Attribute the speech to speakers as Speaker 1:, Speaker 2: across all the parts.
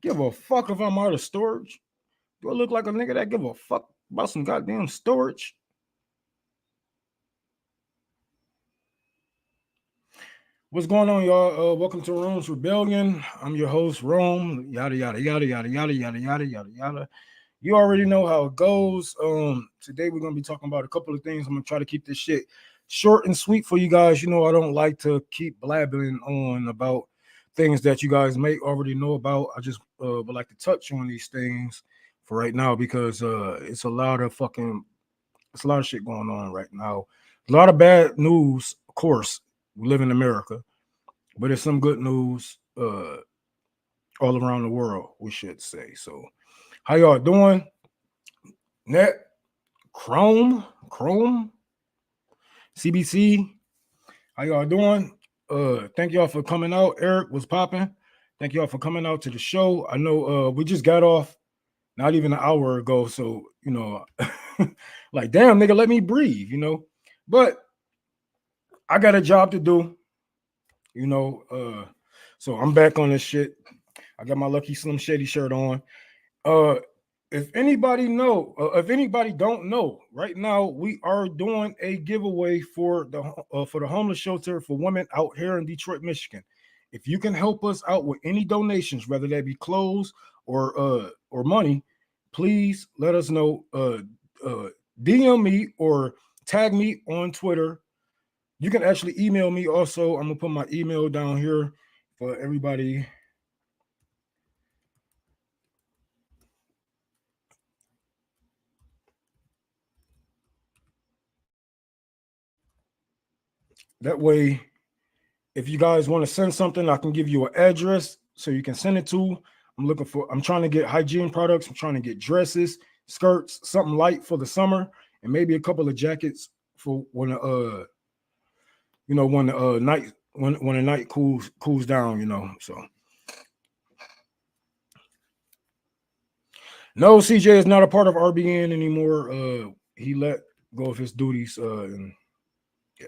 Speaker 1: give a fuck if I'm out of storage? Do I look like a nigga that give a fuck about some goddamn storage? What's going on, y'all? Welcome to Rome's Rebellion. I'm your host, Rome. Yada yada yada yada yada yada yada yada yada. You already know how it goes. Today we're gonna be talking about a couple of things. I'm gonna try to keep this shit short and sweet for you guys. You know, I don't like to keep blabbing on about things that you guys may already know about. I just would like to touch on these things for right now because it's a lot of shit going on right now. A lot of bad news, of course. We live in America, but there's some good news all around the world, we should say. So, how y'all doing? Net, Chrome, CBC, how y'all doing? Thank y'all for coming out. Eric was popping. Thank y'all for coming out to the show. I know we just got off not even an hour ago, so you know, like damn nigga, let me breathe, you know. But I got a job to do, you know. So I'm back on this shit. I got my Lucky Slim Shady shirt on. If anybody don't know, right now we are doing a giveaway for the homeless shelter for women out here in Detroit, Michigan. If you can help us out with any donations, whether that be clothes or money, please let us know. DM me or tag me on Twitter. You can actually email me also. I'm gonna put my email down here for everybody. That way, if you guys want to send something, I can give you an address so you can send it to. I'm trying to get hygiene products. I'm trying to get dresses, skirts, something light for the summer, and maybe a couple of jackets for when when the when the night cools down, you know. So no, CJ is not a part of RBN anymore. He let go of his duties, and yeah.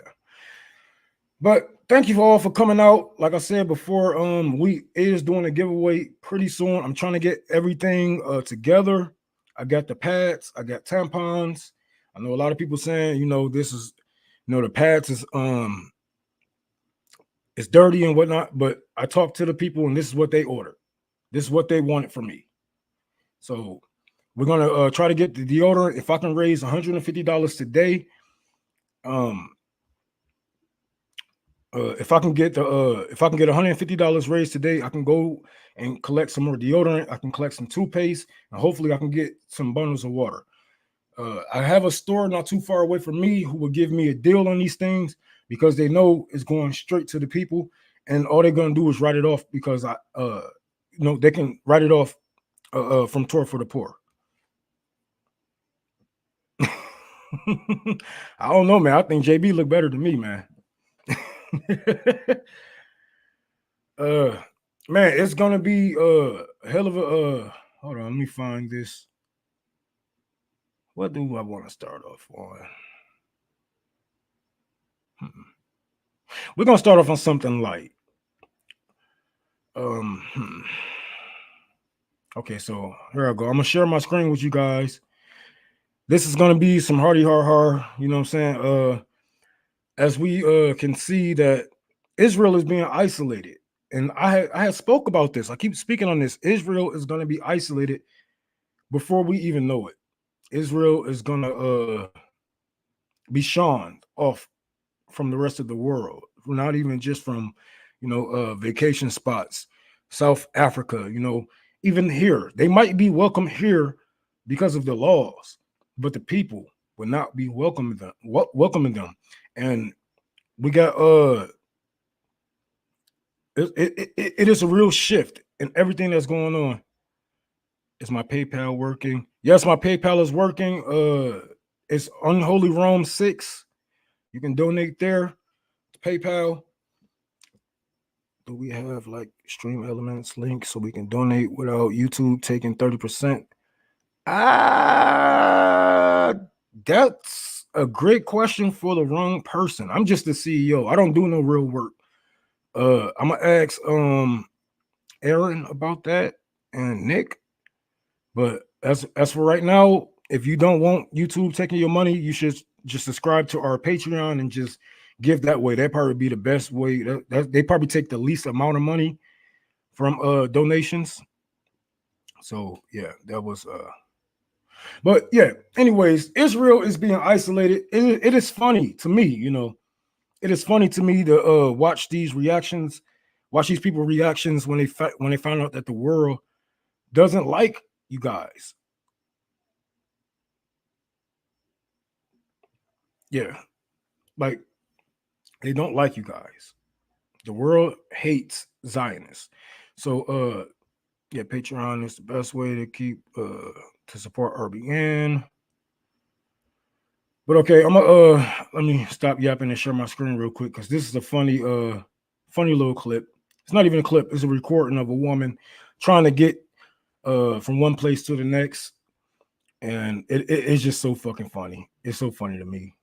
Speaker 1: But thank you all for coming out. Like I said before, we is doing a giveaway pretty soon. I'm trying to get everything together. I got the pads, I got tampons. I know a lot of people saying, you know, this is, you know, the pads is it's dirty and whatnot. But I talked to the people, and this is what they ordered. This is what they wanted from me. So we're gonna try to get the deodorant. If I can raise $150 today, if I can get $150 raised today, I can go and collect some more deodorant. I can collect some toothpaste, and hopefully I can get some bundles of water. I have a store not too far away from me who will give me a deal on these things because they know it's going straight to the people, and all they're gonna do is write it off because they can write it off from Tour for the Poor. I don't know, man. I think JB look better than me, man. Man, it's gonna be a hell of a hold on, let me find this. What do I want to start off on? We're gonna start off on something light. Okay, so here I go. I'm gonna share my screen with you guys. This is gonna be some hardy har, you know what I'm saying? As we can see that Israel is being isolated. And I had spoke about this. I keep speaking on this. Israel is going to be isolated before we even know it. Israel is going to be shunned off from the rest of the world, not even just from, vacation spots, South Africa, even here. They might be welcome here because of the laws, but the people will not be welcoming them. And we got it is a real shift in everything that's going on. Is my PayPal working? Yes, my PayPal is working. It's Unholy Rome 6. You can donate there to PayPal. Do we have like Stream Elements link so we can donate without YouTube taking 30%? That's a great question for the wrong person. I'm just the CEO. I don't do no real work. I'm gonna ask Aaron about that. and Nick. But as for right now, if you don't want YouTube taking your money, you should just subscribe to our Patreon and just give that way. That probably be the best way. They probably take the least amount of money from donations. So yeah, that was but yeah, anyways, Israel is being isolated. It is funny to me, it is funny to me to watch these reactions, watch these people reactions when when they find out that the world doesn't like you guys. Yeah, like they don't like you guys. The world hates Zionists. So yeah, Patreon is the best way to keep to support RBN. But okay, I'm gonna let me stop yapping and share my screen real quick because this is a funny little clip. It's not even a clip, it's a recording of a woman trying to get from one place to the next. And it's just so fucking funny. It's so funny to me.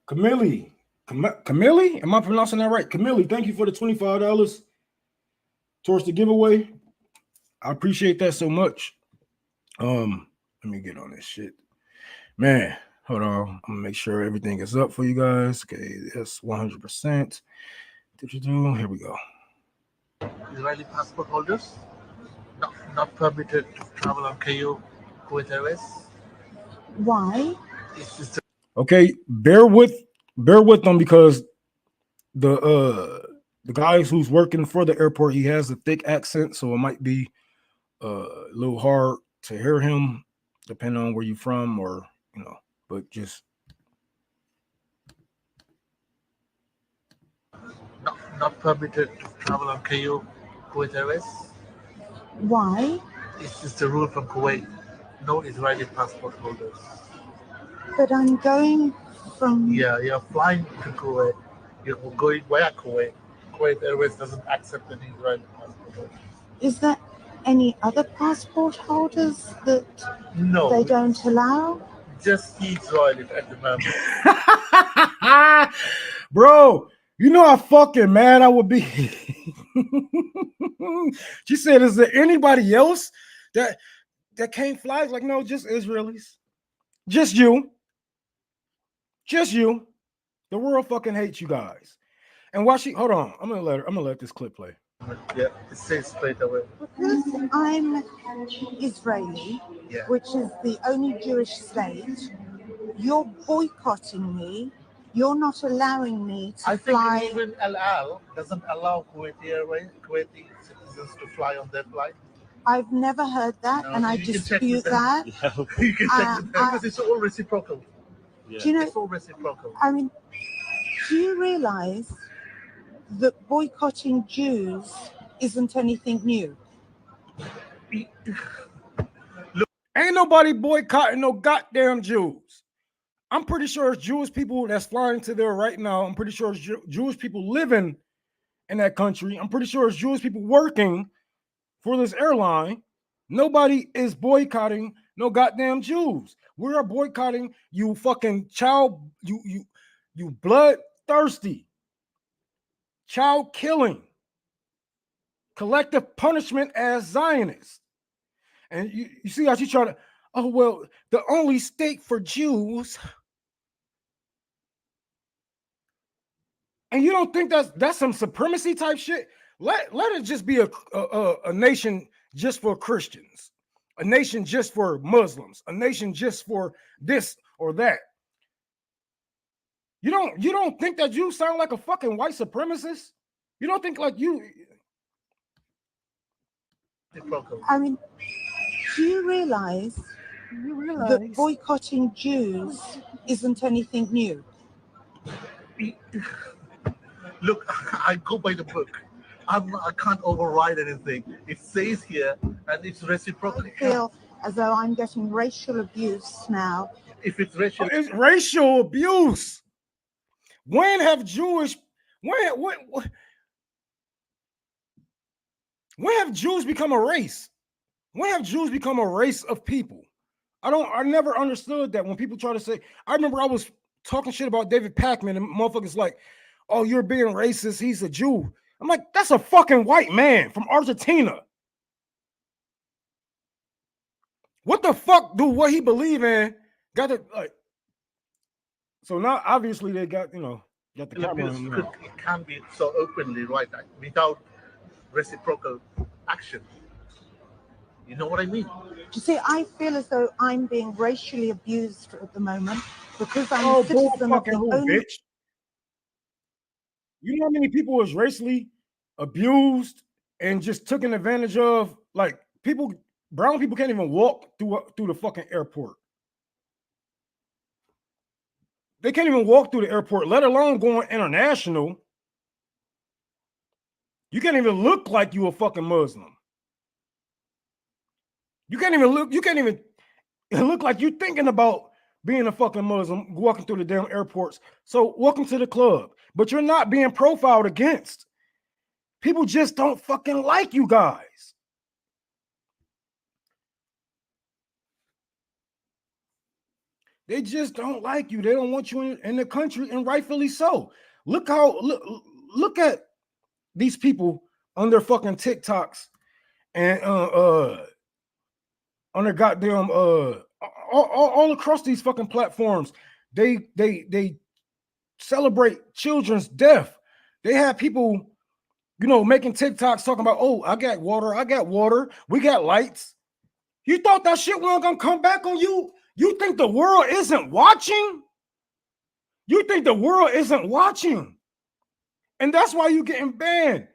Speaker 1: Camille, Camille, am I pronouncing that right? Camille, thank you for the $25 towards the giveaway. I appreciate that so much. Let me get on this shit. Man, hold on. I'm gonna make sure everything is up for you guys. Okay, that's 100%. Here we go.
Speaker 2: Israeli passport holders not permitted to travel on KU Kuwait Airways.
Speaker 3: Why?
Speaker 1: Okay, bear with them because the guys who's working for the airport, he has a thick accent, so it might be a little hard to hear him depending on where you're from, or but just
Speaker 2: not permitted to travel on KU Kuwait Airways.
Speaker 3: Why?
Speaker 2: It's the rule from Kuwait. No Israeli passport holders.
Speaker 3: But I'm going from...
Speaker 2: Yeah, you're flying to Kuwait. You're going via Kuwait. Kuwait Airways doesn't accept any Israeli passport holders.
Speaker 3: Is there any other passport holders that
Speaker 2: No,
Speaker 3: they don't allow?
Speaker 2: just Israeli at the moment.
Speaker 1: Bro, you know how fucking mad I would be. She said, is there anybody else that can't fly? Like, no, just Israelis. Just you. Just you. The world fucking hates you guys. And why she hold on, I'm gonna let this clip play.
Speaker 2: Yeah, it says straight away.
Speaker 3: Because I'm Israeli,
Speaker 2: Yeah.
Speaker 3: which is the only Jewish state, you're boycotting me. You're not allowing me to fly.
Speaker 2: I think even Al Al doesn't allow Kuwaiti citizens to fly on their flight.
Speaker 3: I've never heard that,
Speaker 2: No,
Speaker 3: and I dispute that.
Speaker 2: You can check with them because it's all reciprocal.
Speaker 3: Yeah. Do you know?
Speaker 2: It's all reciprocal.
Speaker 3: I mean, do you realize that boycotting Jews isn't anything new?
Speaker 1: Ain't nobody boycotting no goddamn Jews. I'm pretty sure it's Jewish people that's flying to there right now. I'm pretty sure it's Jewish people living in that country. I'm pretty sure it's Jewish people working for this airline. Nobody is boycotting no goddamn Jews. We are boycotting you fucking child, you bloodthirsty, child killing, collective punishment as Zionists. And you see how she's trying to, oh, well, the only state for Jews. And you don't think that's some supremacy type shit? Let it just be a nation just for Christians, a nation just for Muslims, a nation just for this or that. You don't think that you sound like a fucking white supremacist? You don't think like you?
Speaker 3: I mean, do you realize that boycotting Jews isn't anything new?
Speaker 2: Look, I go by the book. I can't override anything. It says here, and it's reciprocal.
Speaker 3: I feel as though I'm getting racial abuse now.
Speaker 2: If it's racial,
Speaker 1: it's racial abuse. When have Jews become a race? When have Jews become a race of people? I never understood that when people try to say, I remember I was talking shit about David Pacman, and motherfuckers like, oh, you're being racist. He's a Jew. I'm like, that's a fucking white man from Argentina. What the fuck do what he believe in got to like? So now obviously they got got the camera.
Speaker 2: It can be so openly right without reciprocal action. You know what I mean?
Speaker 3: You see, I feel as though I'm being racially abused at the moment because I'm a citizen of the only.
Speaker 1: Bitch. You know how many people was racially abused and just taken advantage of? Like people, brown people can't even walk through the fucking airport. They can't even walk through the airport, let alone going international. You can't even look like you a fucking Muslim. You can't even look like you thinking about being a fucking Muslim walking through the damn airports. So welcome to the club. But you're not being profiled against. People just don't fucking like you guys. They just don't like you. They don't want you in the country, and rightfully so. Look at these people on their fucking TikToks and on their goddamn all across these fucking platforms. They celebrate children's death. They have people, making TikToks talking about, oh, I got water, we got lights. You thought that shit wasn't gonna come back on you? You think the world isn't watching? You think the world isn't watching? And that's why you're getting banned.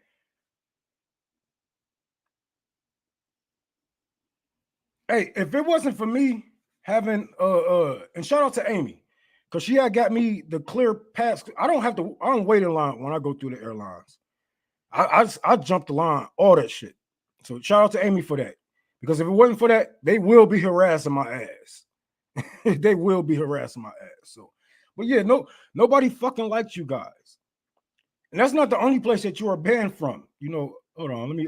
Speaker 1: Hey, if it wasn't for me having and shout out to Amy, because she had got me the clear pass. I don't wait in line when I go through the airlines. I jumped the line, all that shit. So shout out to Amy for that. Because if it wasn't for that, they will be harassing my ass. They will be harassing my ass. So, but yeah, nobody fucking likes you guys. And that's not the only place that you are banned from. Hold on, let me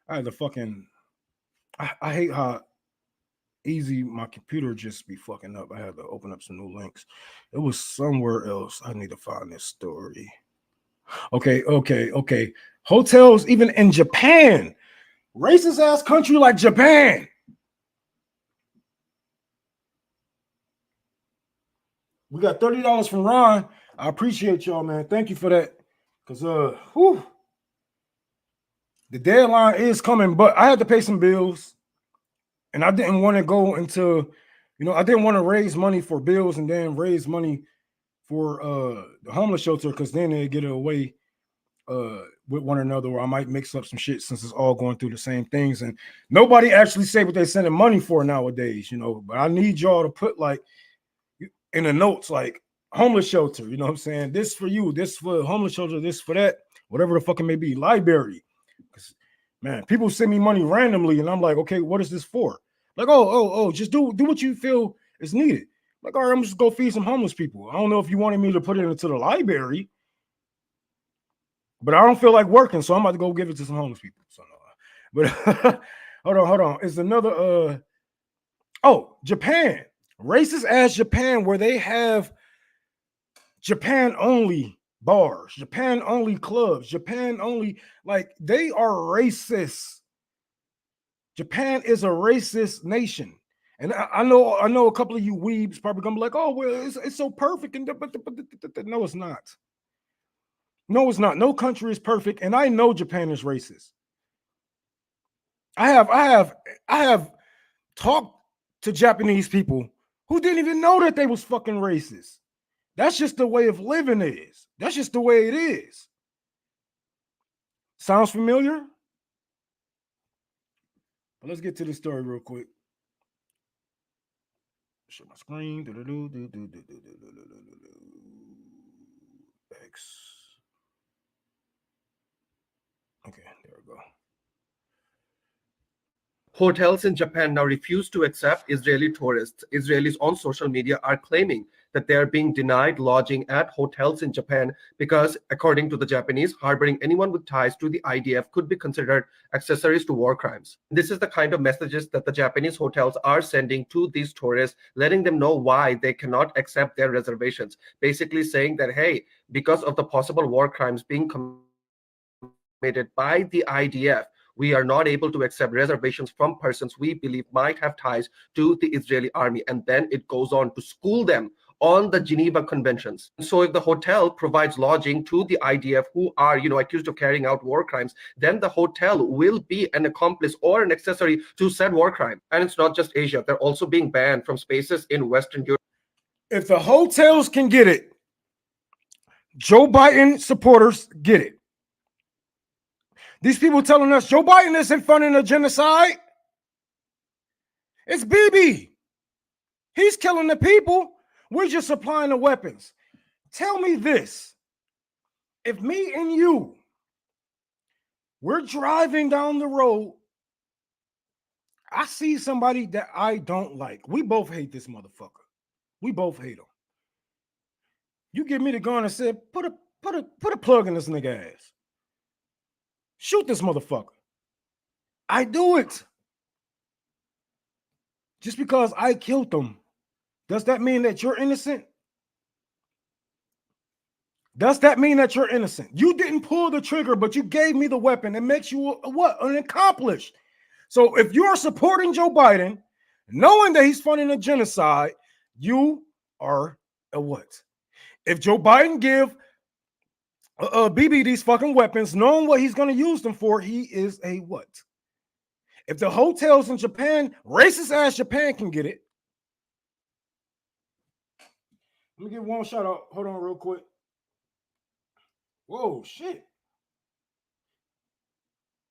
Speaker 1: I had to fucking I hate how easy my computer just be fucking up. I had to open up some new links. It was somewhere else. I need to find this story. Okay. Hotels, even in Japan, racist ass country like Japan. We got $30 from Ron. I appreciate y'all, man. Thank you for that. Because the deadline is coming, but I had to pay some bills. And I didn't want to go into, I didn't want to raise money for bills and then raise money for the homeless shelter, because then they get away with one another, or I might mix up some shit since it's all going through the same things. And nobody actually say what they're sending money for nowadays, but I need y'all to put like in the notes, like homeless shelter, you know what I'm saying? This for you, this for homeless shelter, this for that, whatever the fuck it may be, library. Because man, people send me money randomly and I'm like, okay, what is this for? Like, oh, just do what you feel is needed. Like, all right, I'm just go feed some homeless people. I don't know if you wanted me to put it into the library, but I don't feel like working, so I'm about to go give it to some homeless people. So no. But hold on. It's another Japan. Racist ass Japan, where they have Japan only bars, Japan only clubs, Japan only, like they are racist. Japan is a racist nation. And I know a couple of you weebs probably gonna be like, oh, well, it's so perfect. And no, it's not. No, it's not. No country is perfect. And I know Japan is racist. I have talked to Japanese people who didn't even know that they was fucking racist. That's just the way of living is. That's just the way it is. Sounds familiar? But let's get to the story real quick. Share my screen. X. Okay, there we go.
Speaker 4: Hotels in Japan now refuse to accept Israeli tourists. Israelis on social media are claiming that they are being denied lodging at hotels in Japan because, according to the Japanese, harboring anyone with ties to the IDF could be considered accessories to war crimes. This is the kind of messages that the Japanese hotels are sending to these tourists, letting them know why they cannot accept their reservations. Basically saying that, hey, because of the possible war crimes being committed by the IDF, we are not able to accept reservations from persons we believe might have ties to the Israeli army. And then it goes on to school them on the Geneva Conventions. So if the hotel provides lodging to the IDF who are, accused of carrying out war crimes, then the hotel will be an accomplice or an accessory to said war crime. And it's not just Asia. They're also being banned from spaces in Western Europe.
Speaker 1: If the hotels can get it, Joe Biden supporters get it. These people telling us Joe Biden isn't funding a genocide. It's Bibi. He's killing the people. We're just supplying the weapons. Tell me this. If me and you, we're driving down the road, I see somebody that I don't like. We both hate this motherfucker. We both hate him. You give me the gun and said, put a plug in this nigga ass. Shoot this motherfucker. I do it. Just because I killed them, does that mean that you're innocent? Does that mean that you're innocent? You didn't pull the trigger, but you gave me the weapon. It makes you what? An accomplice. So if you're supporting Joe Biden, knowing that he's funding a genocide, you are a what? If Joe Biden give Bibi these fucking weapons, knowing what he's going to use them for, he is a what? If the hotels in Japan, racist ass Japan can get it. Let me get one shout out. Hold on real quick. Whoa, shit.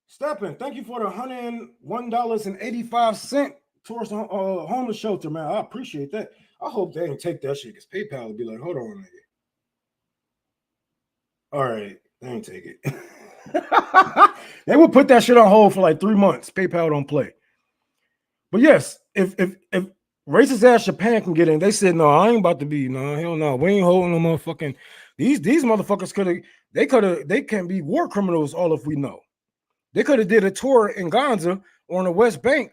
Speaker 1: Steppin', thank you for the $101.85 towards the homeless shelter, man. I appreciate that. I hope they didn't take that shit because PayPal would be like, hold on, nigga. All right, they ain't take it. They would put that shit on hold for like 3 months. PayPal don't play. But yes, if racist ass Japan can get in, they said, no, I ain't about to be, no, hell no. We ain't holding no motherfucking, these motherfuckers they can be war criminals all if we know. They could have did a tour in Gaza or on the West Bank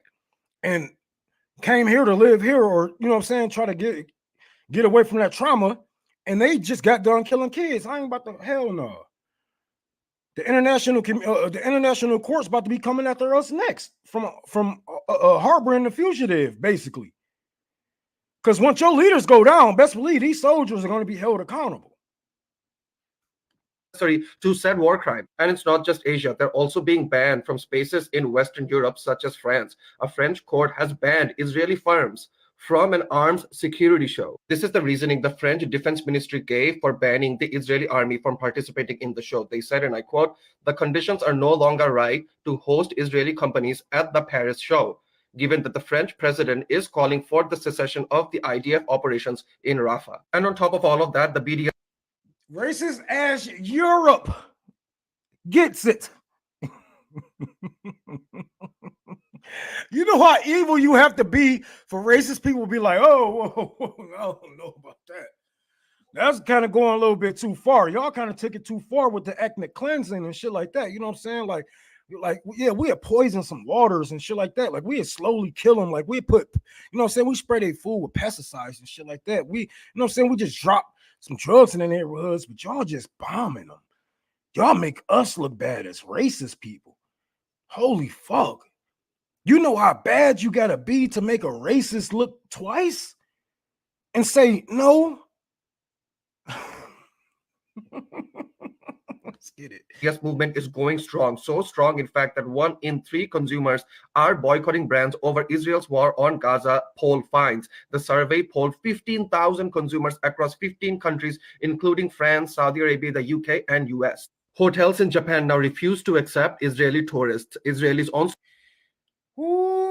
Speaker 1: and came here to live here, or, you know what I'm saying, try to get away from that trauma, and they just got done killing kids. I ain't about to, hell no. The international court's about to be coming after us next from harboring the fugitive, basically. Because once your leaders go down, best believe these soldiers are going to be held accountable.
Speaker 4: To said war crime. And it's not just Asia. They're also being banned from spaces in Western Europe, such as France. A French court has banned Israeli firms from an arms security show. This is the reasoning the French Defense Ministry gave for banning the Israeli army from participating in the show. They said, and I quote, "The conditions are no longer right to host Israeli companies at the Paris show, given that the French president is calling for the cessation of the IDF operations in Rafah." And on top of all of that, the BDS
Speaker 1: racist ass Europe gets it. You know how evil you have to be for racist people to be like, oh, whoa, I don't know about that. That's kind of going a little bit too far. Y'all kind of took it too far with the ethnic cleansing and shit like that. You know what I'm saying? Like, yeah, we had poisoned some waters and shit like that. Like, we had slowly kill them. Like, we put, you know what I'm saying? We spray their food with pesticides and shit like that. We, you know what I'm saying? We just drop some drugs in the neighborhoods, but y'all just bombing them. Y'all make us look bad as racist people. Holy fuck. You know how bad you gotta be to make a racist look twice and say no? Let's get it.
Speaker 4: Yes, movement is going strong, so strong, in fact, that 1 in 3 consumers are boycotting brands over Israel's war on Gaza, poll finds. The survey polled 15,000 consumers across 15 countries, including France, Saudi Arabia, the UK, and US. Hotels in Japan now refuse to accept Israeli tourists. Israelis on.
Speaker 1: Ooh,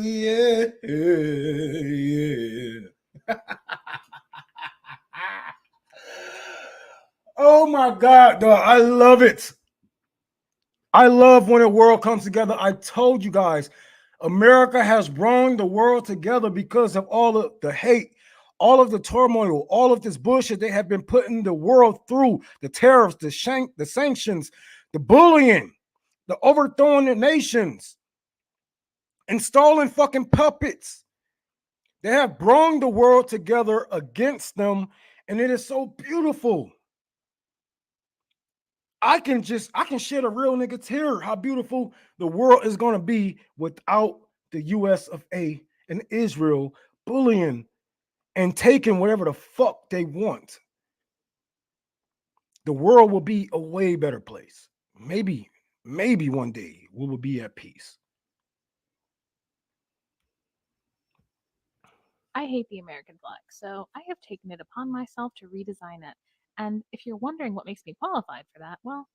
Speaker 1: yeah, yeah. Oh my God, dog. I love it. I love when a world comes together. I told you guys, America has brought the world together because of all of the hate, all of the turmoil, all of this bullshit they have been putting the world through, the tariffs, the sanctions, the bullying, the overthrowing the nations, installing fucking puppets. They have brought the world together against them, and it is so beautiful. I can shed a real nigga tear how beautiful the world is going to be without the US of A and Israel bullying and taking whatever the fuck they want. The world will be a way better place. Maybe one day we will be at peace.
Speaker 5: I hate the American flag, so I have taken it upon myself to redesign it. And if you're wondering what makes me qualified for that, well,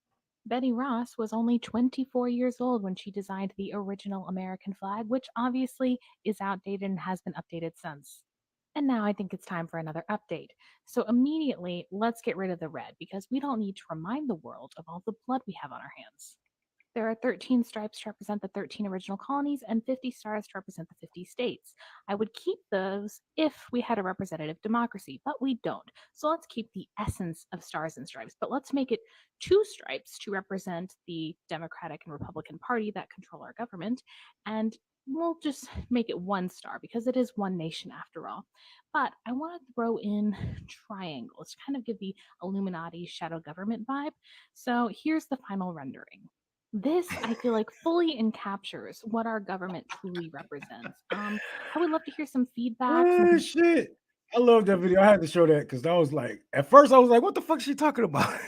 Speaker 5: Betty Ross was only 24 years old when she designed the original American flag, which obviously is outdated and has been updated since. And now I think it's time for another update. So immediately, let's get rid of the red because we don't need to remind the world of all the blood we have on our hands. There are 13 stripes to represent the 13 original colonies and 50 stars to represent the 50 states. I would keep those if we had a representative democracy, but we don't. So let's keep the essence of stars and stripes, but let's make it 2 stripes to represent the Democratic and Republican Party that control our government, and we'll just make it 1 star because it is one nation after all. But I want to throw in triangles to kind of give the Illuminati shadow government vibe. So here's the final rendering. This, I feel like, fully encaptures what our government truly represents. I would love to hear some feedback.
Speaker 1: Oh shit. I love that video. I had to show that because I was like, at first I was like, what the fuck is she talking about?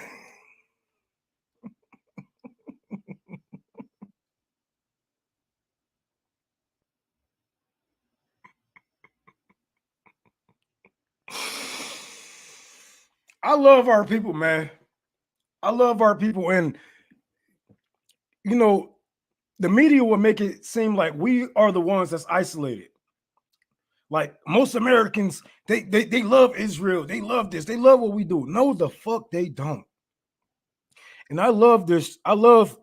Speaker 1: I love our people, man. I love our people. And, you know, the media will make it seem like we are the ones that's isolated. Like most Americans, they love Israel. They love this. They love what we do. No, the fuck they don't. And I love this. I love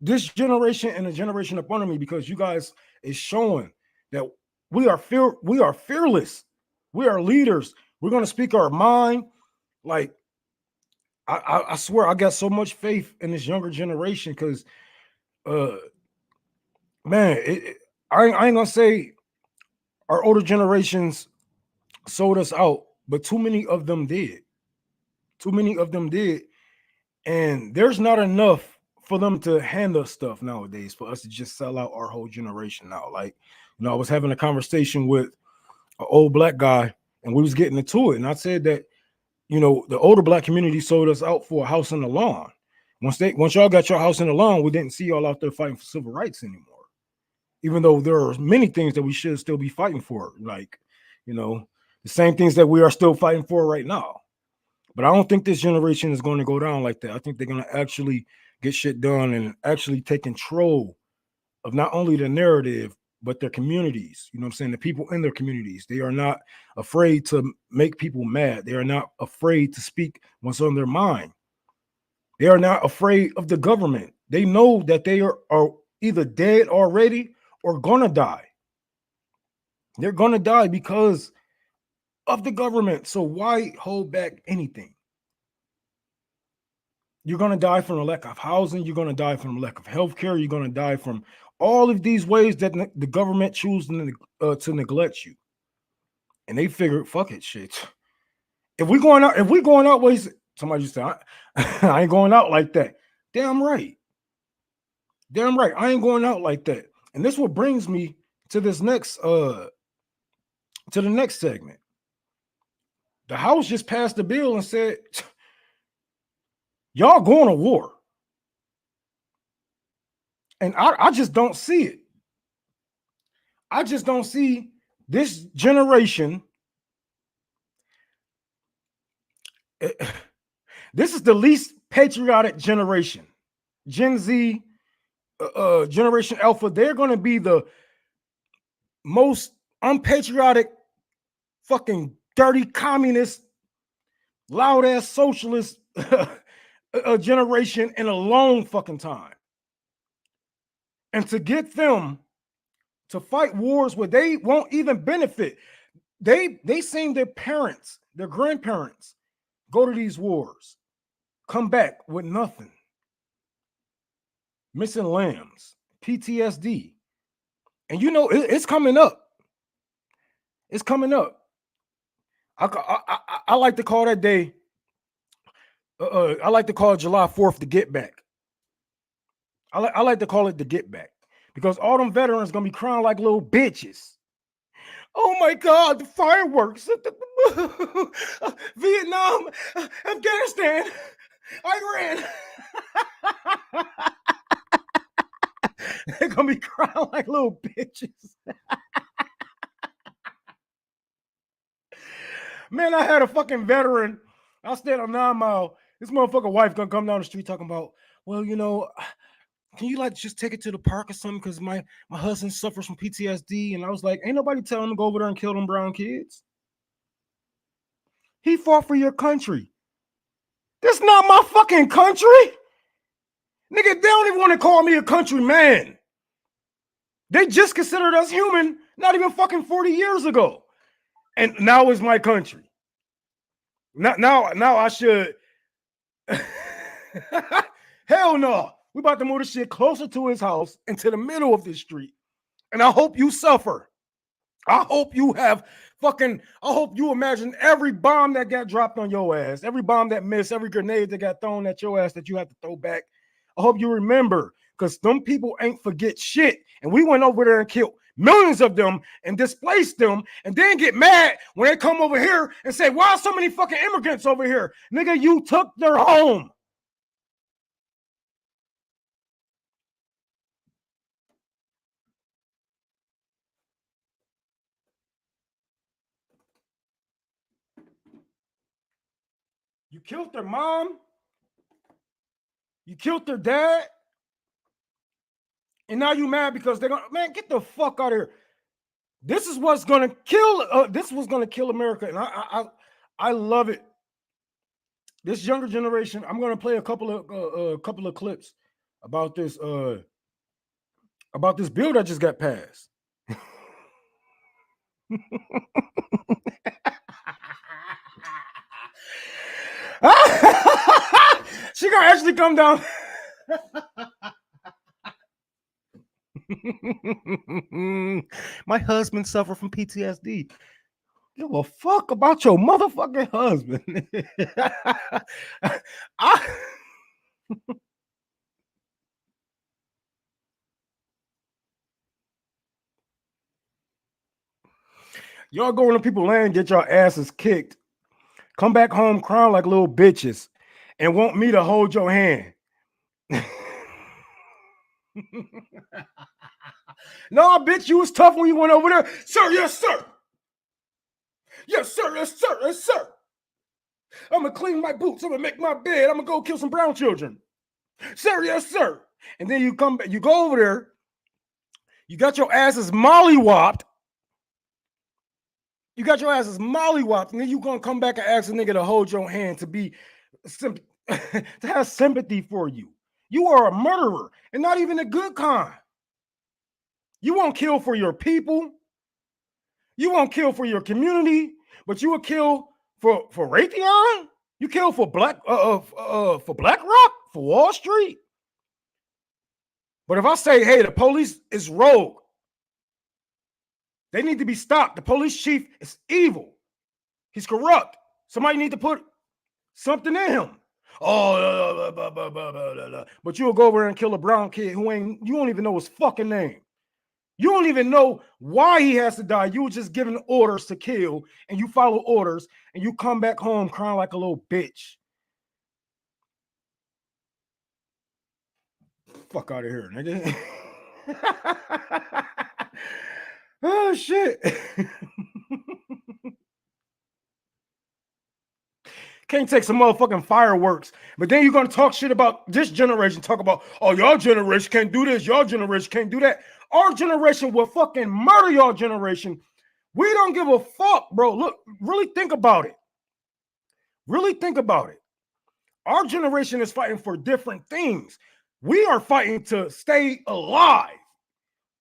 Speaker 1: this generation and the generation up under me because you guys is showing that we are fearless. We are leaders. We're gonna speak our mind. Like I swear, I got so much faith in this younger generation because, man, I ain't gonna say our older generations sold us out, but too many of them did. Too many of them did, and there's not enough for them to hand us stuff nowadays for us to just sell out our whole generation now. Like, I was having a conversation with an old black guy, and we was getting into it, and I said that the older black community sold us out for a house in the lawn. Once y'all got your house in the lawn, we didn't see y'all out there fighting for civil rights anymore. Even though there are many things that we should still be fighting for, like the same things that we are still fighting for right now. But I don't think this generation is going to go down like that. I think they're going to actually get shit done and actually take control of not only the narrative, but their communities. You know what I'm saying? The people in their communities. They are not afraid to make people mad. They are not afraid to speak what's on their mind. They are not afraid of the government. They know that they are either dead already or going to die. They're going to die because of the government. So why hold back anything? You're going to die from a lack of housing. You're going to die from a lack of healthcare. You're going to die from all of these ways that the government chooses to neglect you. And they figure, fuck it, shit. If we going out ways, somebody just said, I ain't going out like that. Damn right. I ain't going out like that. And this what brings me to this next to the next segment. The House just passed a bill and said, y'all going to war. And I just don't see it. I just don't see this generation. This is the least patriotic generation. Gen Z, Generation Alpha, they're going to be the most unpatriotic, fucking dirty communist, loud ass socialist generation in a long fucking time. And to get them to fight wars where they won't even benefit. They seen their parents, their grandparents go to these wars, come back with nothing. Missing lambs, PTSD. And you know, it's coming up. It's coming up. I like to call that day, I like to call July 4th the get back. I like to call it the get back because all them veterans gonna be crying like little bitches. Oh my God, the fireworks, Vietnam, Afghanistan, Iran. They're gonna be crying like little bitches. Man, I had a fucking veteran. I stayed on 9 Mile. This motherfucker wife gonna come down the street talking about, well, you know, can you like just take it to the park or something? Because my husband suffers from PTSD. And I was like, ain't nobody telling him to go over there and kill them brown kids. He fought for your country. This not my fucking country. Nigga, they don't even want to call me a countryman. They just considered us human not even fucking 40 years ago. And now is my country. Now I should. Hell no. We about to move this shit closer to his house into the middle of the street. And I hope you suffer. I hope you have I hope you imagine every bomb that got dropped on your ass, every bomb that missed, every grenade that got thrown at your ass that you have to throw back. I hope you remember, because them people ain't forget shit. And we went over there and killed millions of them and displaced them, and then get mad when they come over here and say, why are so many fucking immigrants over here? Nigga, you took their home. You killed their mom. You killed their dad. And now you mad because they're gonna, man, get the fuck out of here. This is what's gonna kill. This was gonna kill America, and I love it. This younger generation. I'm gonna play a couple of clips about this bill that just got passed. She gonna actually come down. My husband suffered from PTSD. Give a fuck about your motherfucking husband. Y'all go into people's land, get your asses kicked, come back home crying like little bitches, and want me to hold your hand. No, bitch, you was tough when you went over there. Sir, yes, sir. Yes, sir, yes, sir, yes, sir. I'm gonna clean my boots. I'm gonna make my bed. I'm gonna go kill some brown children. Sir, yes, sir. And then you come back, you go over there, you got your asses mollywopped. You got your asses mollywopped, and then you gonna come back and ask a nigga to hold your hand, to be to have sympathy for you. You are a murderer, and not even a good kind. You won't kill for your people. You won't kill for your community, but you will kill for Raytheon. You kill for BlackRock, for Wall Street. But if I say, hey, the police is rogue, they need to be stopped. The police chief is evil. He's corrupt. Somebody need to put something in him. Oh, blah, blah, blah, but you'll go over there and kill a brown kid who you don't even know his fucking name. You don't even know why he has to die. You were just given orders to kill, and you follow orders, and you come back home crying like a little bitch. Fuck out of here, nigga. Oh, shit. Can't take some motherfucking fireworks. But then you're going to talk shit about this generation. Talk about, oh, y'all generation can't do this. Y'all generation can't do that. Our generation will fucking murder y'all generation. We don't give a fuck, bro. Look, really think about it. Really think about it. Our generation is fighting for different things. We are fighting to stay alive.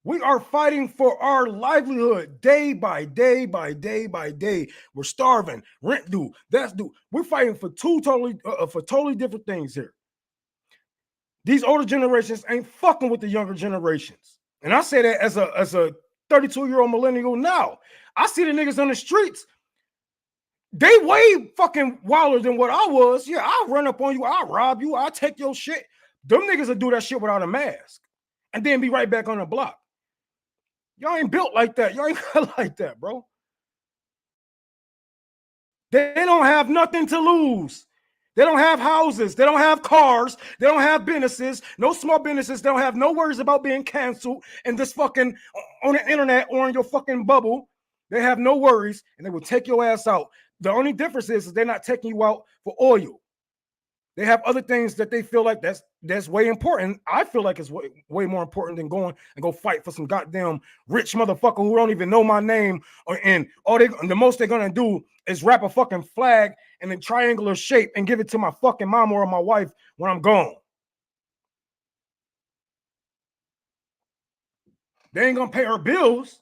Speaker 1: We are fighting for our livelihood day by day by day by day. We're starving, rent due, that's due. We're fighting for totally different things here. These older generations ain't fucking with the younger generations. And I say that as a 32-year-old millennial now. I see the niggas on the streets. They way fucking wilder than what I was. Yeah, I'll run up on you, I'll rob you, I'll take your shit. Them niggas will do that shit without a mask and then be right back on the block. Y'all ain't built like that. Y'all ain't built like that, bro. They don't have nothing to lose. They don't have houses. They don't have cars. They don't have businesses. No small businesses. They don't have no worries about being canceled in this fucking on the internet or in your fucking bubble. They have no worries, and they will take your ass out. The only difference is they're not taking you out for oil. They have other things that they feel like that's way important. I feel like it's way more important than going and go fight for some goddamn rich motherfucker who don't even know my name. And the most they're gonna do is wrap a fucking flag in a triangular shape and give it to my fucking mom or my wife when I'm gone. They ain't gonna pay her bills.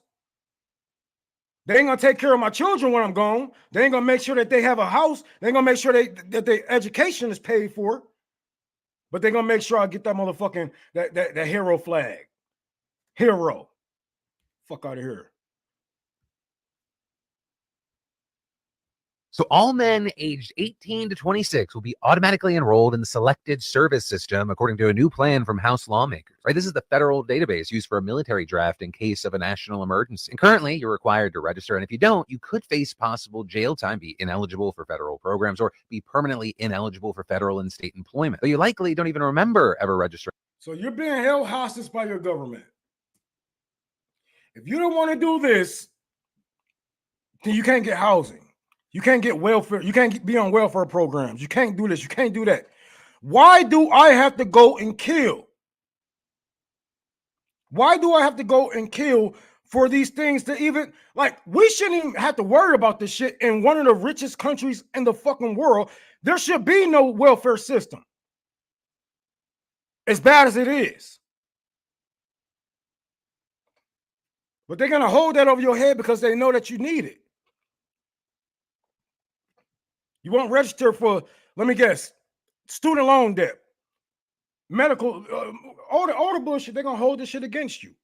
Speaker 1: They ain't gonna take care of my children when I'm gone. They ain't gonna make sure that they have a house. They ain't gonna make sure that their education is paid for. But they're gonna make sure I get that motherfucking that hero flag. Hero. Fuck out of here.
Speaker 6: So all men aged 18 to 26 will be automatically enrolled in the selected service system, according to a new plan from House lawmakers. Right, this is the federal database used for a military draft in case of a national emergency. And currently, you're required to register, and if you don't, you could face possible jail time, be ineligible for federal programs, or be permanently ineligible for federal and state employment. Though you likely don't even remember ever registering.
Speaker 1: So you're being held hostage by your government. If you don't want to do this, then you can't get housing. You can't get welfare. You can't be on welfare programs. You can't do this. You can't do that. Why do I have to go and kill? Why do I have to go and kill for these things to even, like, we shouldn't even have to worry about this shit in one of the richest countries in the fucking world. There should be no welfare system. As bad as it is. But they're going to hold that over your head because they know that you need it. You won't register for, let me guess, student loan debt, medical, all the bullshit. They're going to hold this shit against you.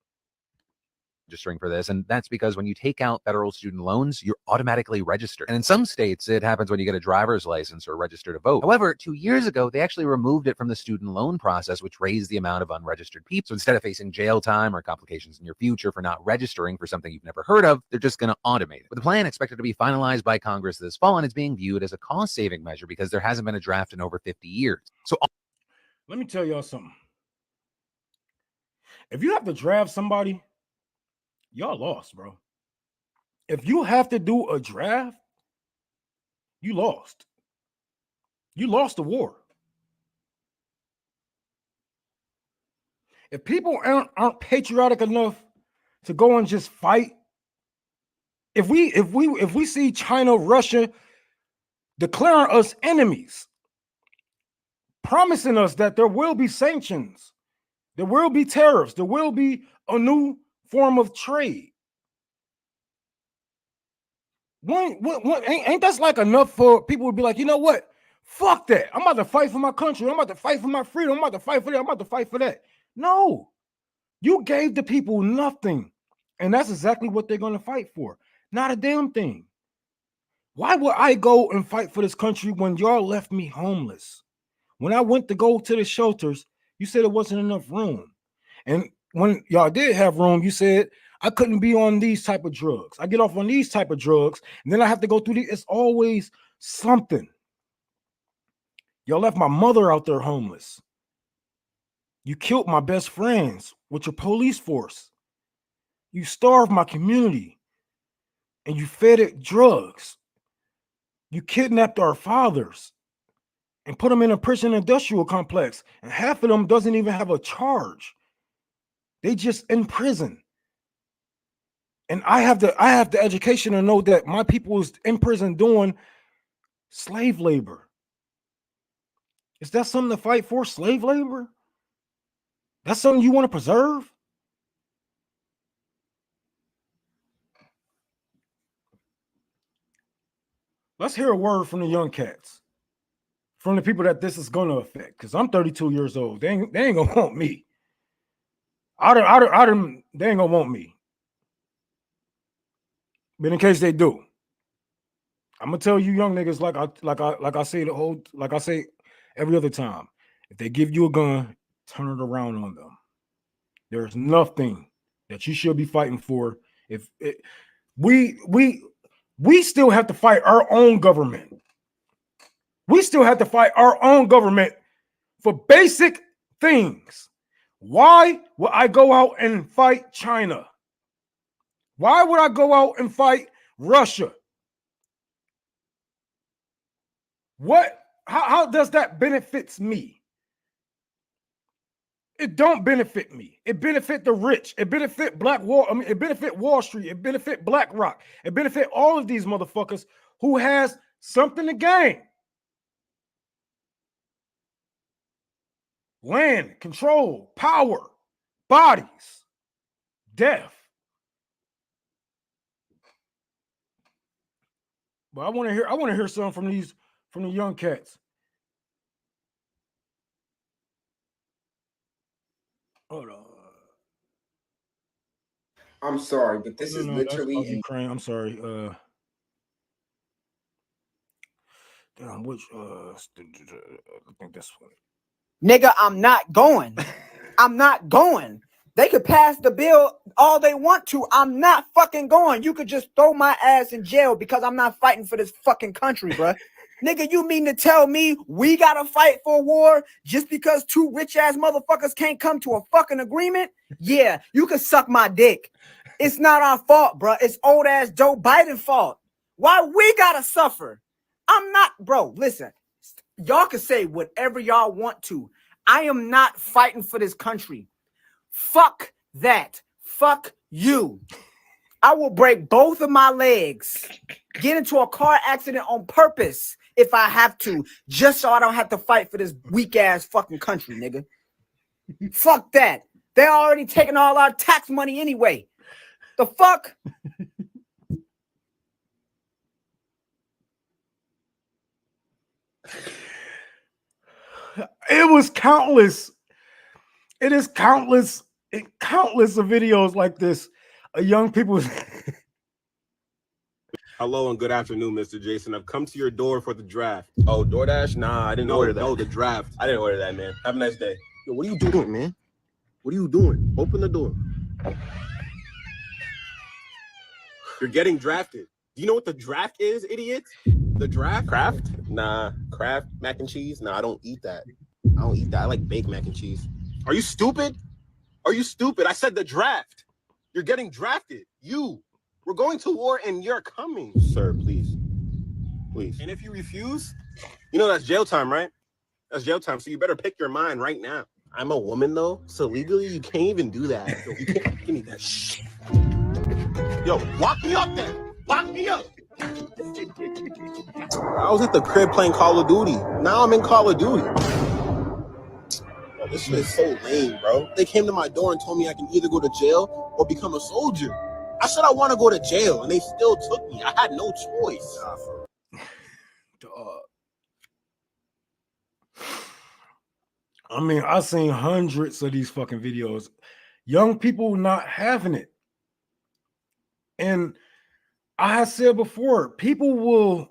Speaker 6: Registering for this, and that's because when you take out federal student loans, you're automatically registered. And in some states, it happens when you get a driver's license or register to vote. However, 2 years ago, they actually removed it from the student loan process, which raised the amount of unregistered people. So instead of facing jail time or complications in your future for not registering for something you've never heard of, they're just going to automate it. With the plan expected to be finalized by Congress this fall, and it's being viewed as a cost-saving measure because there hasn't been a draft in over 50 years. So
Speaker 1: let me tell y'all something. If you have to draft somebody, y'all lost, bro. If you have to do a draft, you lost. You lost the war. If people aren't patriotic enough to go and just fight, if we see China, Russia declaring us enemies, promising us that there will be sanctions, there will be tariffs, there will be a new form of trade. Ain't that like enough for people to be like, you know what? Fuck that. I'm about to fight for my country. I'm about to fight for my freedom. I'm about to fight for that. I'm about to fight for that. No, you gave the people nothing. And that's exactly what they're going to fight for. Not a damn thing. Why would I go and fight for this country when y'all left me homeless? When I went to go to the shelters, you said there wasn't enough room. And when y'all did have room, you said I couldn't be on these type of drugs. I get off on these type of drugs, and then I have to go through these. It's always something. Y'all left my mother out there homeless. You killed my best friends with your police force. You starved my community, and you fed it drugs. You kidnapped our fathers and put them in a prison industrial complex, and half of them doesn't even have a charge. They just in prison. And I have the education to know that my people is in prison doing slave labor. Is that something to fight for? Slave labor? That's something you want to preserve? let's hear a word from the young cats, from the people that this is gonna affect. Because I'm 32 years old. They ain't gonna want me. They ain't gonna want me. But in case they do, I'm gonna tell you young niggas like I say every other time. If they give you a gun, turn it around on them. There's nothing that you should be fighting for. If it, we still have to fight our own government. We still have to fight our own government for basic things. Why would I go out and fight China? Why would I go out and fight Russia? What? How does that benefits me? It don't benefit me. It benefit the rich. It benefit it benefit Wall Street. It benefit BlackRock. It benefit all of these motherfuckers who has something to gain. Land, control, power, bodies, death. But I want to hear something from the young cats. Hold on.
Speaker 7: I'm sorry, but this is literally
Speaker 1: Ukraine. I'm sorry. Damn, which I think this one.
Speaker 8: Nigga, I'm not going. I'm not going. They could pass the bill all they want to. I'm not fucking going. You could just throw my ass in jail because I'm not fighting for this fucking country, bruh. Nigga, you mean to tell me we gotta fight for war just because two rich ass motherfuckers can't come to a fucking agreement? Yeah, you can suck my dick. It's not our fault, bruh. It's old ass Joe Biden's fault. Why we gotta suffer? I'm not, bro, listen. Y'all can say whatever y'all want to. I am not fighting for this country. Fuck that. Fuck you. I will break both of my legs, get into a car accident on purpose if I have to, just so I don't have to fight for this weak ass fucking country, nigga. Fuck that. They're already taking all our tax money anyway. The fuck?
Speaker 1: It was countless. It is countless of videos like this. Young people.
Speaker 9: Hello and good afternoon, Mr. Jason. I've come to your door for the draft.
Speaker 10: Oh, DoorDash? Nah, I didn't order that.
Speaker 9: No, the draft.
Speaker 10: I didn't order that, man. Have a nice day.
Speaker 9: Yo, what are you doing, man? What are you doing? Open the door. You're getting drafted. Do you know what the draft is, idiot? The draft?
Speaker 10: Kraft? Nah. Kraft mac and cheese? Nah, I don't eat that. I don't eat that. I like baked mac and cheese.
Speaker 9: Are you stupid? Are you stupid? I said the draft. You're getting drafted. We're going to war and you're coming.
Speaker 10: Sir, please. Please.
Speaker 9: And if you refuse, you know that's jail time, right? That's jail time. So you better pick your mind right now.
Speaker 10: I'm a woman, though, so legally you can't even do that. You can't give me that shit.
Speaker 9: Yo, lock me up then. Lock me up. I was at the crib playing Call of Duty. Now I'm in Call of Duty. Yo, this shit is so lame, bro. They came to my door and told me I can either go to jail or become a soldier. I said I want to go to jail, and they still took me. I had no choice.
Speaker 1: I mean, I've seen hundreds of these fucking videos. Young people not having it. And I have said before, people will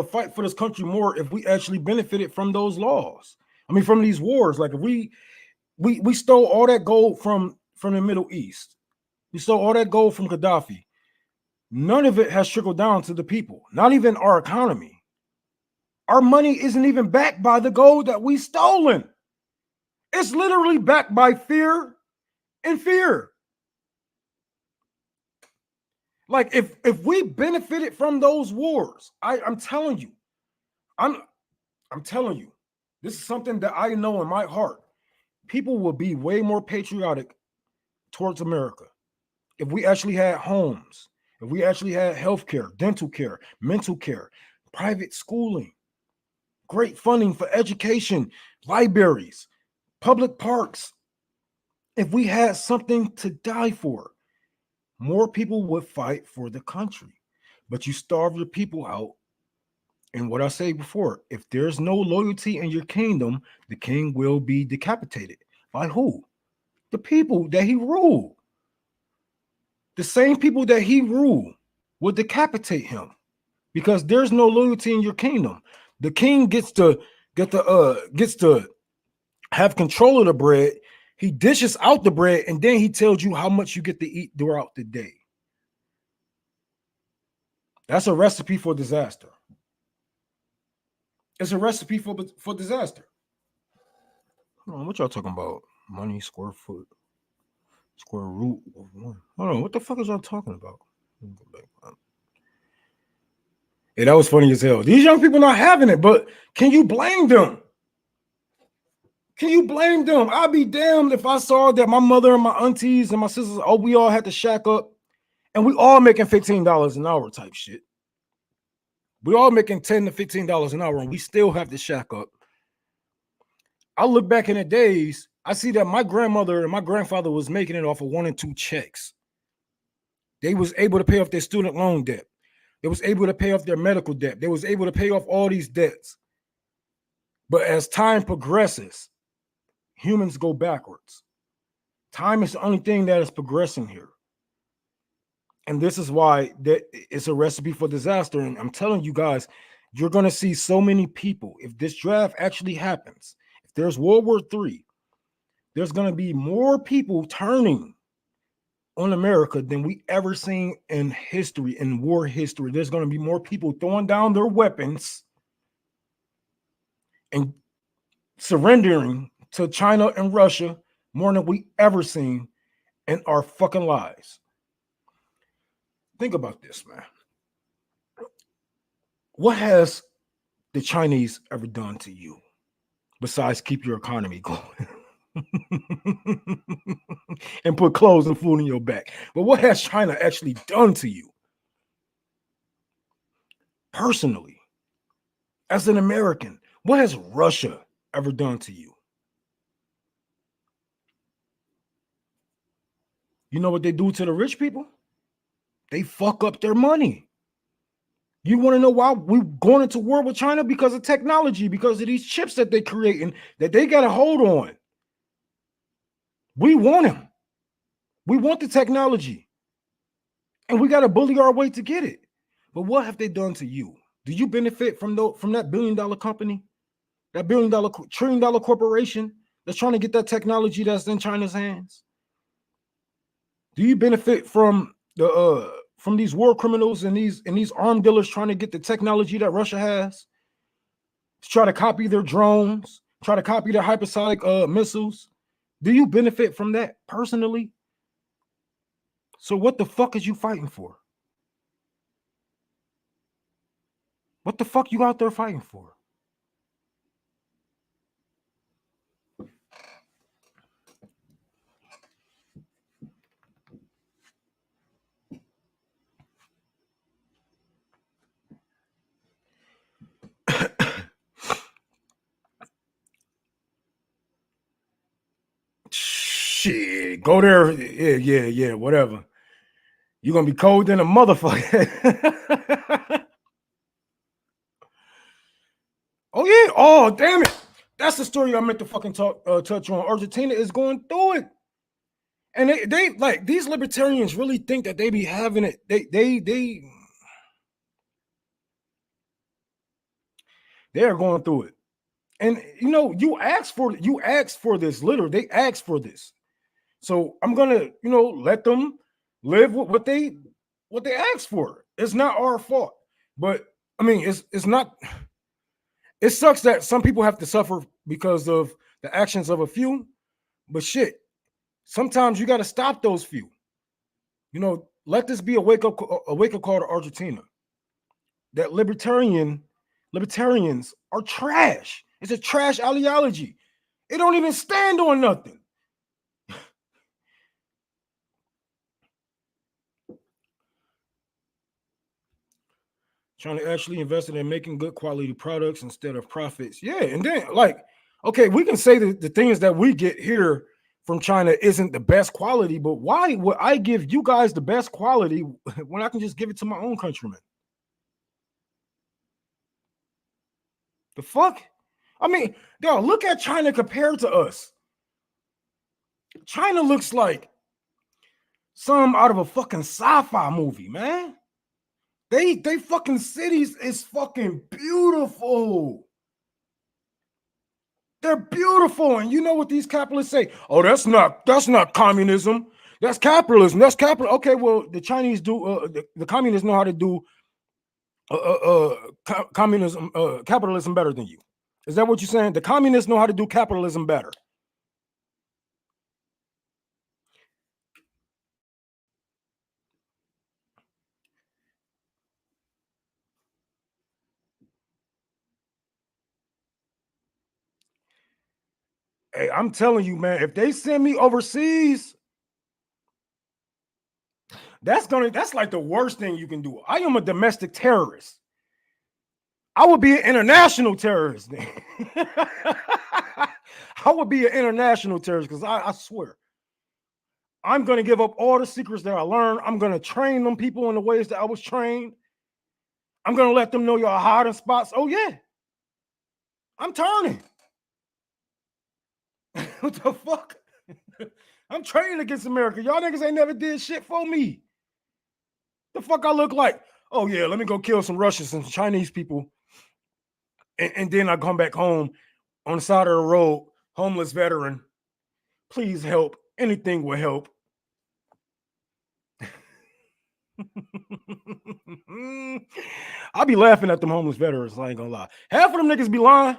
Speaker 1: fight for this country more if we actually benefited from those laws. I mean, from these wars. Like if we stole all that gold from the Middle East. We stole all that gold from Gaddafi. None of it has trickled down to the people, not even our economy. Our money isn't even backed by the gold that we stolen. It's literally backed by fear and fear. Like if we benefited from those wars, I'm telling you, I'm telling you, this is something that I know in my heart. People will be way more patriotic towards America if we actually had homes, if we actually had health care, dental care, mental care, private schooling, great funding for education, libraries, public parks. If we had something to die for, more people would fight for the country. but you starve your people out. And what I say before, if there's no loyalty in your kingdom, the king will be decapitated. By who? The people that he ruled. The same people that he ruled will decapitate him because there's no loyalty in your kingdom. The king gets to have control of the bread. He dishes out the bread, and then he tells you how much you get to eat throughout the day. That's a recipe for disaster. It's a recipe for disaster. Hold on, what y'all talking about? Money, square foot, square root of one. Hold on, what the fuck is y'all talking about? Hey, that was funny as hell. These young people not having it, but can you blame them? Can you blame them? I'd be damned if I saw that my mother and my aunties and my sisters, oh, we all had to shack up and we all making $15 an hour type shit. We all making $10 to $15 an hour and we still have to shack up. I look back in the days, I see that my grandmother and my grandfather was making it off of 1 and 2 checks. They was able to pay off their student loan debt. They was able to pay off their medical debt. They was able to pay off all these debts. But as time progresses, humans go backwards. Time is the only thing that is progressing here. And this is why it's a recipe for disaster. And I'm telling you guys, you're going to see so many people. If this draft actually happens, if there's World War III, there's going to be more people turning on America than we ever seen in history, in war history. There's going to be more people throwing down their weapons and surrendering to China and Russia more than we ever seen in our fucking lives. Think about this, man. What has the Chinese ever done to you besides keep your economy going and put clothes and food in your back? But what has China actually done to you personally as an American? What has Russia ever done to you? You know what they do to the rich people? They fuck up their money. You want to know why we're going into war with China? Because of technology, because of these chips that they're creating that they got a hold on. We want them. We want the technology. And we got to bully our way to get it. But what have they done to you? Do you benefit from that $1 billion company? That $1 billion, $1 trillion corporation that's trying to get that technology that's in China's hands? Do you benefit from these war criminals and these arm dealers trying to get the technology that Russia has to try to copy their drones, try to copy their hypersonic missiles? Do you benefit from that personally? So what the fuck is you fighting for? What the fuck you out there fighting for? Shit, go there. Yeah, whatever. You're gonna be cold than a motherfucker. Oh yeah. Oh damn it. That's the story I meant to fucking touch on. Argentina is going through it, and they like these libertarians really think that they be having it. They are going through it, and you know you asked for this. Literally, they asked for this. So I'm gonna let them live with what they asked for. It's not our fault, but I mean it's not. It sucks that some people have to suffer because of the actions of a few, but shit, sometimes you got to stop those few. Let this be a wake up call to Argentina. That libertarians are trash. It's a trash ideology. It don't even stand on nothing. Trying to actually invest in making good quality products instead of profits. Yeah, and then okay, we can say that the things that we get here from China isn't the best quality, but why would I give you guys the best quality when I can just give it to my own countrymen? The fuck? I mean, yo, look at China compared to us. China looks like some out of a fucking sci-fi movie, man. They fucking cities is fucking beautiful. They're beautiful. And you know what these capitalists say? Oh, that's not communism. That's capitalism. That's capital. Okay, well, the Chinese do the communists know how to do communism, capitalism better than you. Is that what you're saying? The communists know how to do capitalism better. Hey, I'm telling you, man, if they send me overseas, that's like the worst thing you can do. I am a domestic terrorist. I would be an international terrorist. I would be an international terrorist because I swear, I'm going to give up all the secrets that I learned. I'm going to train them people in the ways that I was trained. I'm going to let them know your hiding spots. Oh, yeah. I'm turning. What the fuck? I'm training against America. Y'all niggas ain't never did shit for me. The fuck I look like? Oh, yeah, let me go kill some Russians and Chinese people. And then I come back home on the side of the road, homeless veteran. Please help. Anything will help. I be laughing at them homeless veterans. I ain't gonna lie. Half of them niggas be lying.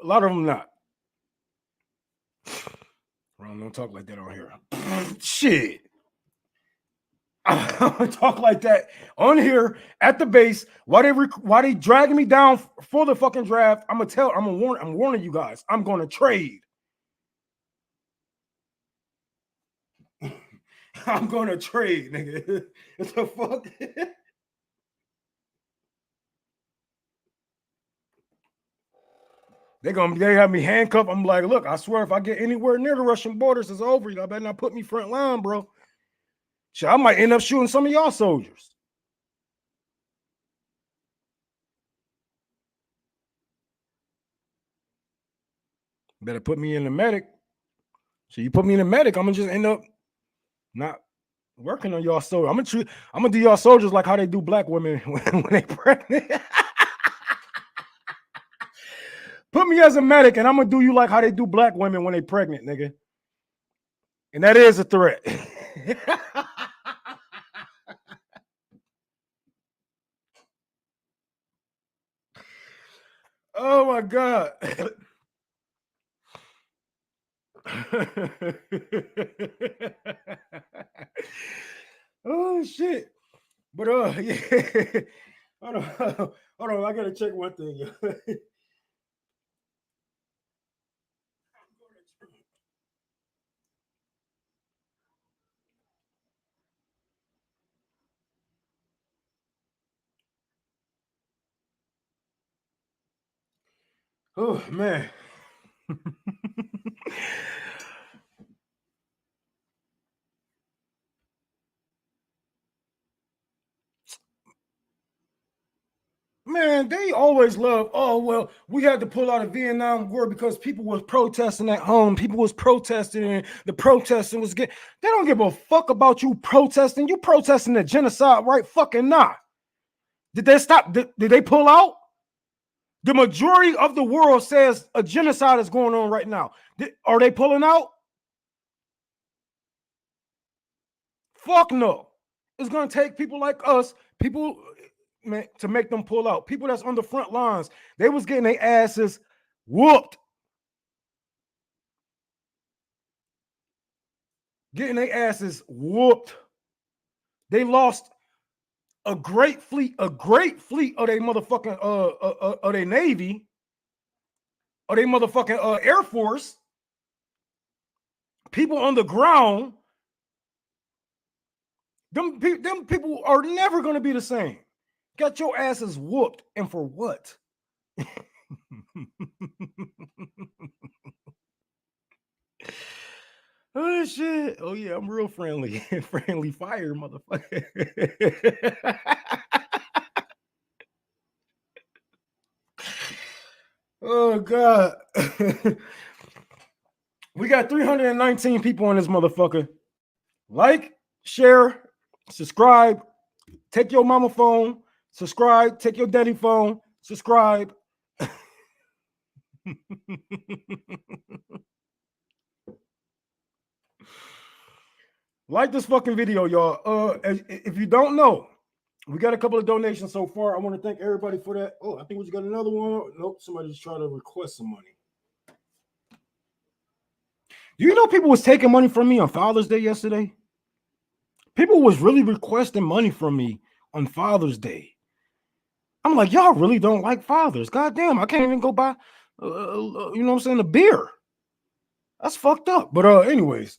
Speaker 1: A lot of them not. Ron, don't talk like that on here. Shit. I don't talk like that on here at the base. Why they dragging me down for the fucking draft? I'm warning you guys. I'm gonna trade. I'm gonna trade, nigga. What the fuck? They have me handcuffed. I'm like, look, I swear if I get anywhere near the Russian borders, it's over. Y'all better not put me front line, bro. Shit, I might end up shooting some of y'all soldiers. Better put me in the medic. So you put me in the medic, I'm gonna just end up not working on y'all soldiers. I'm gonna do y'all soldiers like how they do black women when they pregnant. Put me as a medic, and I'm gonna do you like how they do black women when they pregnant, nigga. And that is a threat. Oh my God. Oh shit. But yeah. Hold on, I gotta check one thing. Oh man. Man, they always love, oh, well, we had to pull out of Vietnam War because people was protesting at home. People was protesting and the protesting was getting, they don't give a fuck about you protesting. You protesting the genocide, right? Fucking not. Did they stop? Did they pull out? The majority of the world says a genocide is going on right now. Are they pulling out? Fuck no. It's going to take people like us, people, man, to make them pull out. People that's on the front lines, they was getting their asses whooped. Getting their asses whooped. They lost a great fleet of their motherfucking of their Navy, of their motherfucking Air Force. People on the ground. Them people are never going to be the same. Got your asses whooped, and for what? Oh shit! Oh yeah, I'm real friendly. Friendly fire, motherfucker. Oh God. We got 319 people on this motherfucker. Like, share, subscribe, take your mama phone, subscribe, take your daddy phone, subscribe. Like this fucking video, y'all. If you don't know, we got a couple of donations so far. I want to thank everybody for that. Oh, I think we just got another one. Nope, somebody's trying to request some money. Do you know people was taking money from me on Father's Day yesterday? People was really requesting money from me on Father's Day. I'm like, y'all really don't like fathers. God damn, I can't even go buy, you know what I'm saying, a beer. That's fucked up. But anyways,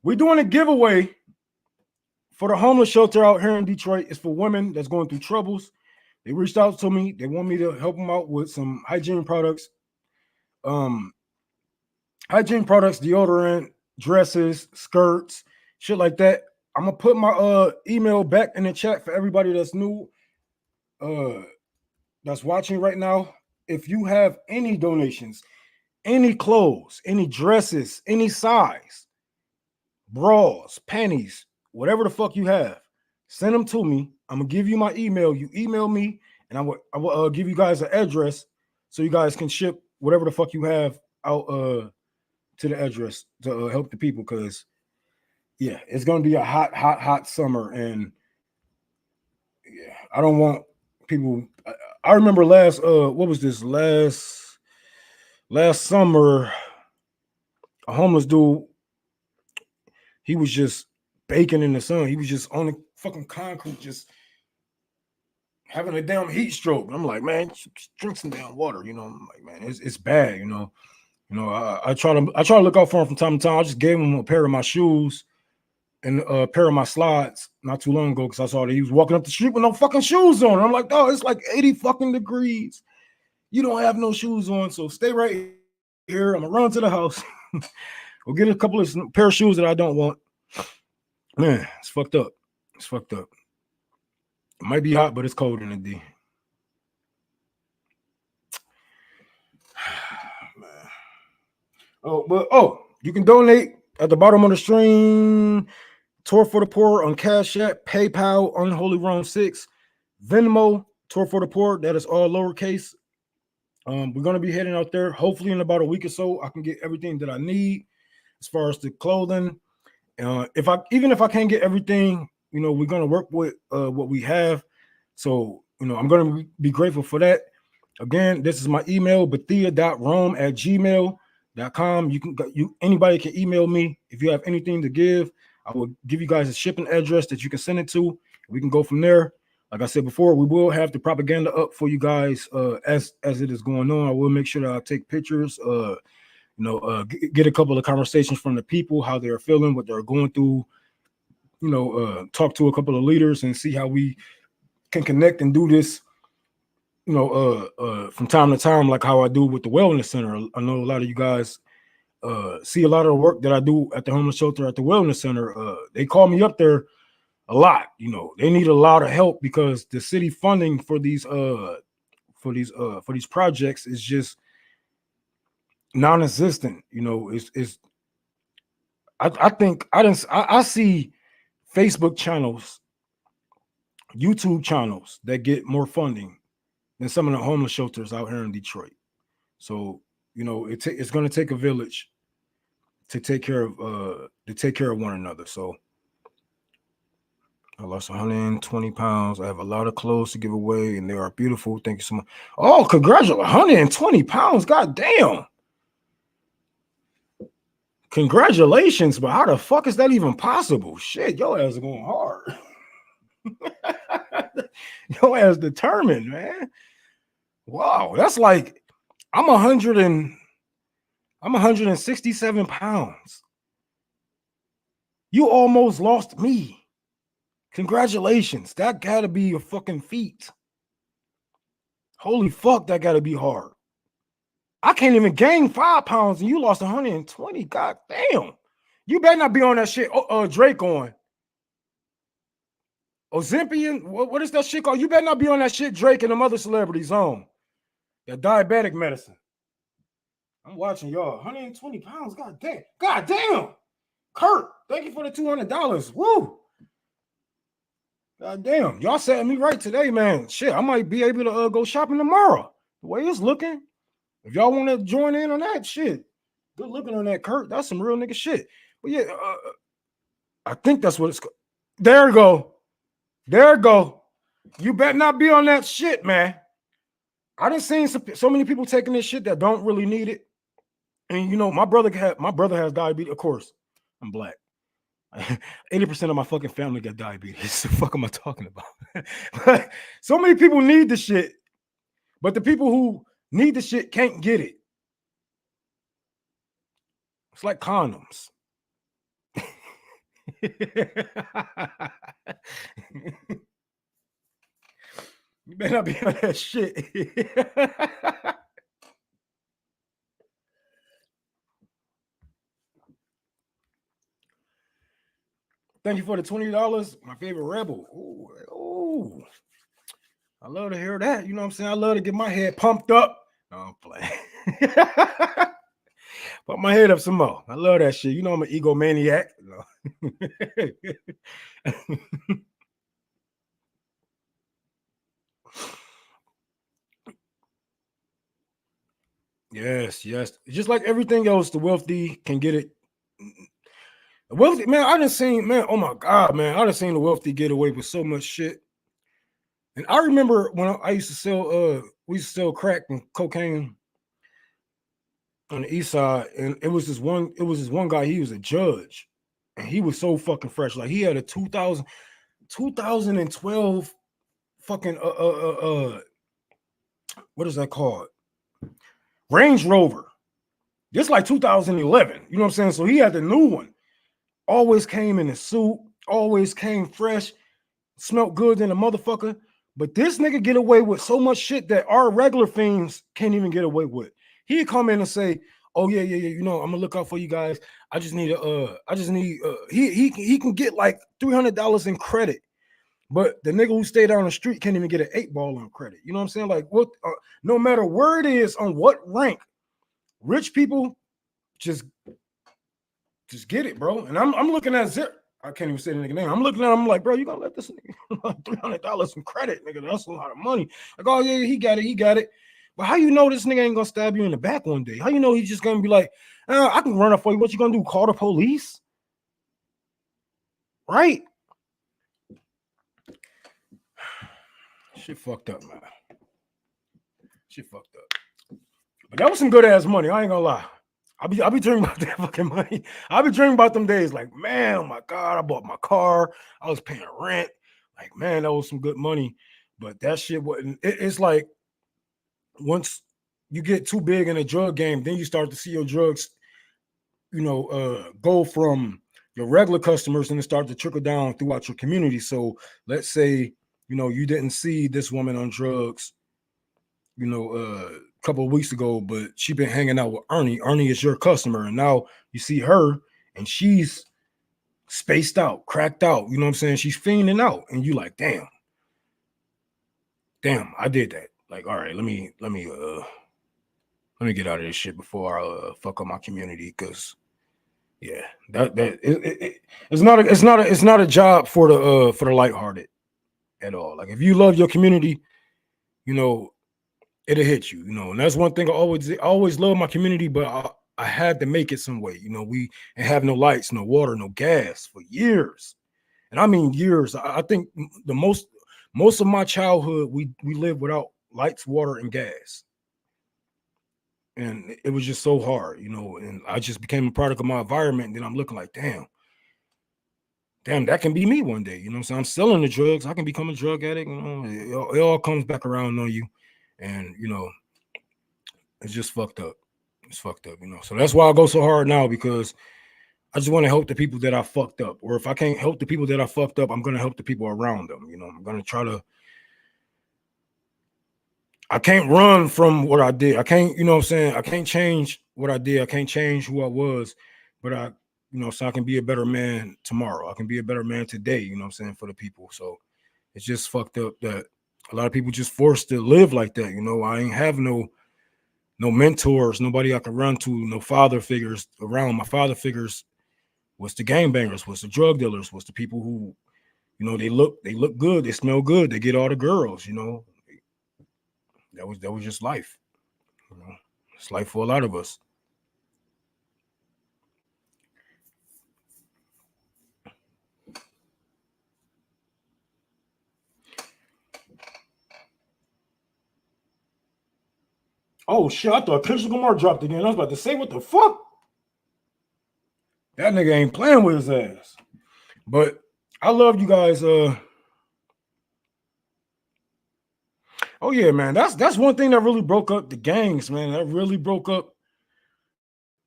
Speaker 1: we're doing a giveaway for the homeless shelter out here in Detroit. It's for women that's going through troubles. They reached out to me. They want me to help them out with some hygiene products. Hygiene products, deodorant, dresses, skirts, shit like that. I'm gonna put my email back in the chat for everybody that's new, that's watching right now. If you have any donations, any clothes, any dresses, any size, bras, panties, whatever the fuck you have, send them to me. I'm gonna give you my email. You email me, and I will give you guys an address so you guys can ship whatever the fuck you have out to the address to help the people. Because yeah, it's gonna be a hot summer, and yeah, I don't want people. I remember last what was this last summer, a homeless dude, he was just baking in the sun. He was just on the fucking concrete, just having a damn heat stroke. I'm like, man, drink some damn water. You know, I'm like, man, it's bad. You know, I try to look out for him from time to time. I just gave him a pair of my shoes and a pair of my slides not too long ago because I saw that he was walking up the street with no fucking shoes on. I'm like, oh, it's like 80 fucking degrees. You don't have no shoes on, so stay right here. I'm gonna run to the house. We'll get a couple of pair of shoes that I don't want. Man, it's fucked up. It's fucked up. It might be hot, but it's cold in the D. Man. You can donate at the bottom of the stream. Tour for the Poor on Cash App, PayPal, Unholy Rome 6, Venmo, Tour for the Poor. That is all lowercase. We're gonna be heading out there. Hopefully, in about a week or so, I can get everything that I need as far as the clothing. If I can't get everything, you know, we're gonna work with what we have. So, you know, I'm gonna be grateful for that. Again, this is my email, bethia.rome@gmail.com. Anybody can email me if you have anything to give. I will give you guys a shipping address that you can send it to. We can go from there. Like I said before, we will have the propaganda up for you guys as it is going on. I will make sure that I take pictures, get a couple of conversations from the people, how they're feeling, what they're going through, talk to a couple of leaders and see how we can connect and do this, from time to time, like how I do with the Wellness Center. I know a lot of you guys see a lot of the work that I do at the homeless shelter at the Wellness Center. They call me up there a lot. They need a lot of help because the city funding for these projects is just non-existent. I see Facebook channels, YouTube channels that get more funding than some of the homeless shelters out here in Detroit. So it's going to take a village to take care of one another. So I lost 120 pounds. I have a lot of clothes to give away, and they are beautiful. Thank you so much. Oh, congratulations. 120 pounds. God damn. Congratulations, but how the fuck is that even possible? Shit, your ass is going hard. Your ass determined, man. Wow, that's like I'm 167 pounds. You almost lost me. Congratulations. That gotta be a fucking feat. Holy fuck, that gotta be hard. I can't even gain 5 pounds and you lost 120. God damn. You better not be on that shit. Drake on. Ozempian. What is that shit called? You better not be on that shit Drake and them other celebrities on. That diabetic medicine. I'm watching y'all. 120 pounds. God damn. God damn. Kurt, thank you for the $200. Woo. God damn. Y'all setting me right today, man. Shit, I might be able to go shopping tomorrow. The way it's looking. If y'all want to join in on that shit, good looking on that, Kurt. That's some real nigga shit. But yeah, I think that's what it's. There you go. There you go. You better not be on that shit, man. I done seen so many people taking this shit that don't really need it. And you know, my brother has diabetes. Of course, I'm black. 80% of my fucking family got diabetes. The fuck am I talking about? So many people need the shit, but the people who need the shit can't get it. It's like condoms. You better not be on that shit. Thank you for the $20. My favorite rebel. Ooh. I love to hear that. You know what I'm saying? I love to get my head pumped up. No, I'm playing. Pump my head up some more. I love that shit. You know I'm an egomaniac. Yes. Just like everything else, the wealthy can get it. The wealthy, man, I done seen, man, oh my God, man, I done seen the wealthy get away with so much shit. And I remember when I used to sell, we used to sell crack and cocaine on the east side, and it was this one guy, he was a judge, and he was so fucking fresh. Like he had a 2012 fucking what is that called? Range Rover. Just like 2011. You know what I'm saying? So he had the new one. Always came in a suit, always came fresh, smelled good than a motherfucker. But this nigga get away with so much shit that our regular fiends can't even get away with. He'd come in and say, "Oh yeah, you know, I'm gonna look out for you guys. I just need he can get like $300 in credit, but the nigga who stayed down the street can't even get an 8-ball on credit. You know what I'm saying? Like what? No matter where it is on what rank, rich people just get it, bro. And I'm looking at Zip. I can't even say the nigga name. I'm looking at him, I'm like, bro, you gonna let this nigga $300 in credit, nigga? That's a lot of money. Like, oh yeah, he got it. But how you know this nigga ain't gonna stab you in the back one day? How you know he's just gonna be like, I can run up for you. What you gonna do? Call the police? Right? Shit fucked up, man. Shit fucked up. But that was some good ass money. I ain't gonna lie. I'll be dreaming about that fucking money. I'll be dreaming about them days. Like, man, oh my God, I bought my car. I was paying rent. Like, man, that was some good money. But that shit wasn't. It's like once you get too big in a drug game, then you start to see your drugs, go from your regular customers and it start to trickle down throughout your community. So let's say, you didn't see this woman on drugs, a couple of weeks ago, but she been hanging out with Ernie. Ernie is your customer, and now you see her, and she's spaced out, cracked out. You know what I'm saying? She's fiending out, and you like, damn, I did that. Like, all right, let me get out of this shit before I fuck up my community, because yeah, it's not a job for the lighthearted at all. Like if you love your community, it'll hit you, and that's one thing I always love my community, but I had to make it some way. We ain't have no lights, no water, no gas for years, and I mean years. I think the most of my childhood we lived without lights, water, and gas, and it was just so hard, and I just became a product of my environment. And then I'm looking like, damn, that can be me one day. You know what I'm saying? I'm selling the drugs. I can become a drug addict. It all comes back around on you. And, it's just fucked up. It's fucked up, So that's why I go so hard now, because I just want to help the people that I fucked up. Or if I can't help the people that I fucked up, I'm going to help the people around them. I'm going to try to. I can't run from what I did. I can't, what I'm saying? I can't change what I did. I can't change who I was. But so I can be a better man tomorrow. I can be a better man today, what I'm saying, for the people. So it's just fucked up that A lot of people just forced to live like that. You know, I ain't have no mentors, nobody I could run to, no father figures around. My father figures was the gangbangers, was the drug dealers, was the people who, you know, they look good, they smell good, they get all the girls. You know, that was just life. You know, it's life for a lot of us. Oh shit, I thought Kendrick Lamar dropped again. I was about to say, what the fuck? That nigga ain't playing with his ass. But I love you guys. Oh yeah, man. That's one thing that really broke up the gangs, man. That really broke up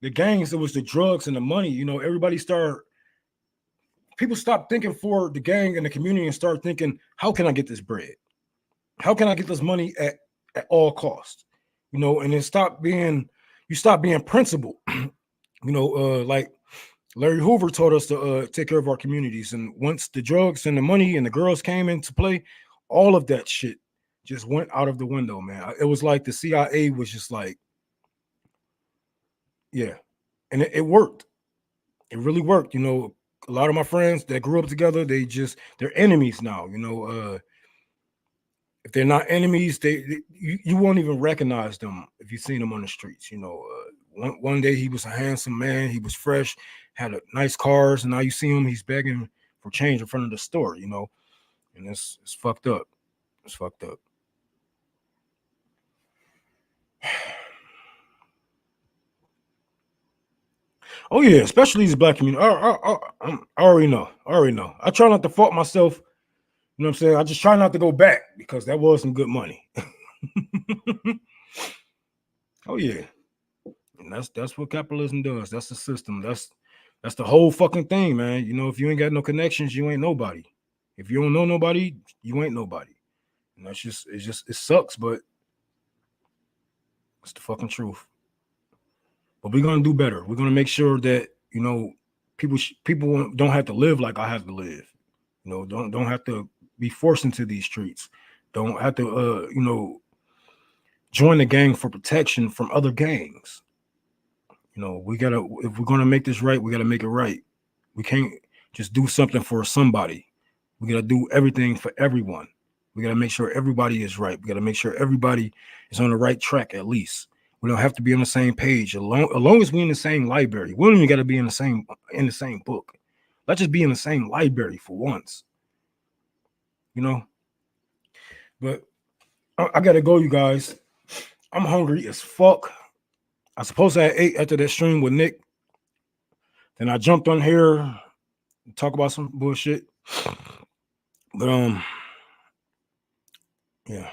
Speaker 1: the gangs. It was the drugs and the money. You know, people stopped thinking for the gang and the community and start thinking, how can I get this bread? How can I get this money at all costs? You know, and then stop being principled. You know, like Larry Hoover taught us to take care of our communities. And once the drugs and the money and the girls came into play, all of that shit just went out of the window, man. It was like the CIA was just like, yeah. And it worked. It really worked. You know, a lot of my friends that grew up together, they're enemies now. You know, if they're not enemies, you won't even recognize them if you've seen them on the streets. You know, one day he was a handsome man, he was fresh, had a nice cars, and now you see him, he's begging for change in front of the store. You know, and it's fucked up. It's fucked up. Oh yeah, especially these black community. I already know. I try not to fault myself. You know what I'm saying? I just try not to go back because that was some good money. Oh yeah. And that's what capitalism does. That's the system. That's the whole fucking thing, man. You know, if you ain't got no connections, you ain't nobody. If you don't know nobody, you ain't nobody. And it sucks, but it's the fucking truth. But we're gonna do better. We're gonna make sure that, you know, people don't have to live like I have to live. You know, don't have to be forced into these streets. Don't have to you know, join the gang for protection from other gangs. You know, if we're gonna make this right, we gotta make it right. We can't just do something for somebody. We gotta do everything for everyone. We gotta make sure everybody is right. We gotta make sure everybody is on the right track at least. We don't have to be on the same page. As long as we're in the same library, we don't even gotta be in the same book. Let's just be in the same library for once. You know? But I gotta go, you guys. I'm hungry as fuck. I suppose I ate after that stream with Nick. Then I jumped on here to talk about some bullshit. But yeah,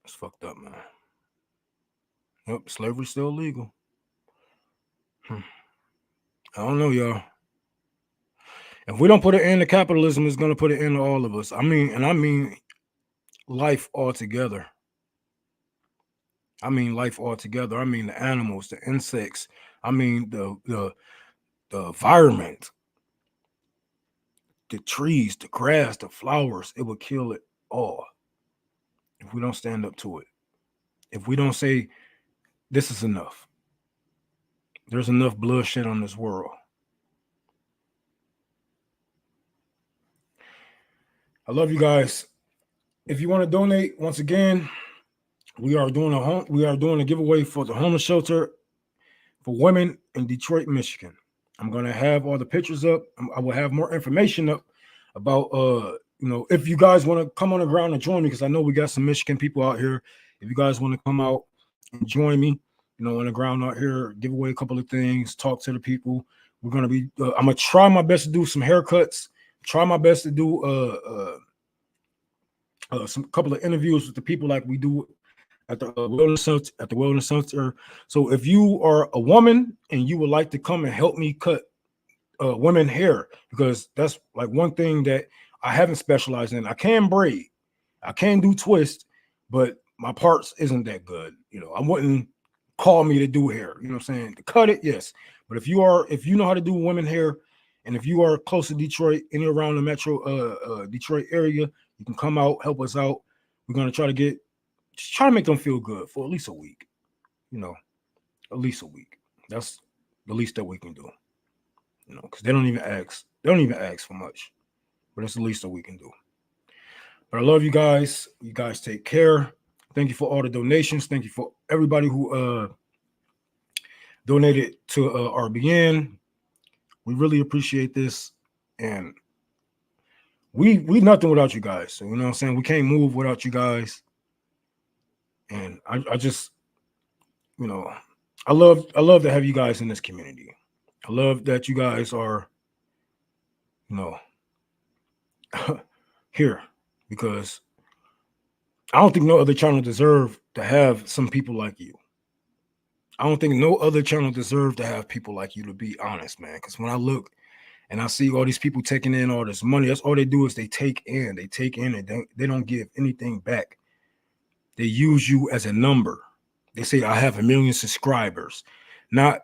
Speaker 1: it's fucked up, man. Yep, slavery's still legal. I don't know, y'all. If we don't put an end to capitalism, it's gonna put an end to all of us. I mean life altogether. I mean life altogether. I mean the animals, the insects. I mean the environment, the trees, the grass, the flowers. It would kill it all if we don't stand up to it. If we don't say this is enough. There's enough bloodshed on this world. I love you guys. If you want to donate, once again, we are doing a giveaway for the homeless shelter for women in Detroit, Michigan. I'm gonna have all the pictures up. I will have more information up about you know, if you guys want to come on the ground and join me, because I know we got some Michigan people out here. If you guys want to come out and join me, you know, on the ground out here, give away a couple of things, talk to the people. We're gonna be. I'm gonna try my best to do some haircuts. Try my best to do some couple of interviews with the people like we do at the wellness center. So if you are a woman and you would like to come and help me cut women hair, because that's like one thing that I haven't specialized in. I can braid, I can do twist, but my parts isn't that good. You know, I wouldn't call me to do hair. You know what I'm saying? To cut it, yes. But if you know how to do women hair, and if you are close to Detroit, in and around the metro Detroit area, you can come out, help us out. We're gonna try to make them feel good for at least a week. You know, at least a week. That's the least that we can do. You know, because they don't even ask. They don't even ask for much, but it's the least that we can do. But I love you guys. You guys take care. Thank you for all the donations. Thank you for everybody who donated to RBN. We really appreciate this, and we nothing without you guys. So, you know what I'm saying? We can't move without you guys. And I just, you know, I love to have you guys in this community. I love that you guys are, you know, here, because I don't think no other channel deserve to have some people like you. I don't think no other channel deserve to have people like you, to be honest, man. Because when I look and I see all these people taking in all this money, that's all they do is they take in, and they don't give anything back. They use you as a number. They say, I have 1 million subscribers, not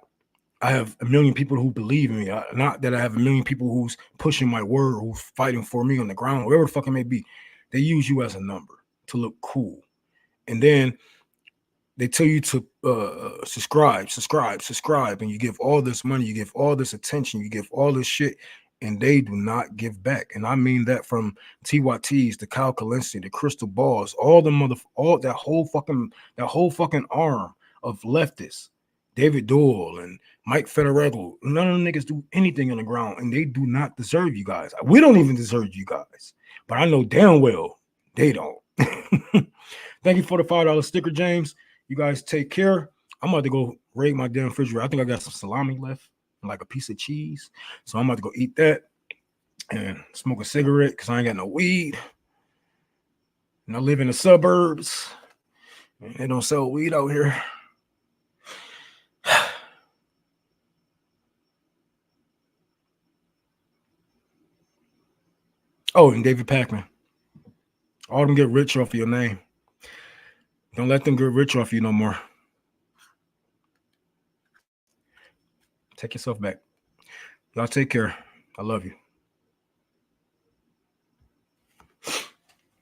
Speaker 1: I have 1 million people who believe in me. Not that I have 1 million people who's pushing my word, who's fighting for me on the ground, wherever the fuck it may be. They use you as a number to look cool. And then they tell you to subscribe, and you give all this money, you give all this attention, you give all this shit, and they do not give back. And I mean that from TYTs, the Kyle Kalinske, the Crystal Balls, all that whole fucking arm of leftists, David Doyle and Mike Federegel. None of them niggas do anything on the ground, and they do not deserve you guys. We don't even deserve you guys, but I know damn well they don't. Thank you for the $5 sticker, James. You guys take care. I'm about to go raid my damn refrigerator. I think I got some salami left, like a piece of cheese. So I'm about to go eat that and smoke a cigarette because I ain't got no weed. And I live in the suburbs. And they don't sell weed out here. Oh, and David Packman. All them get rich off of your name. Don't let them get rich off you no more. Take yourself back. Y'all take care. I love you.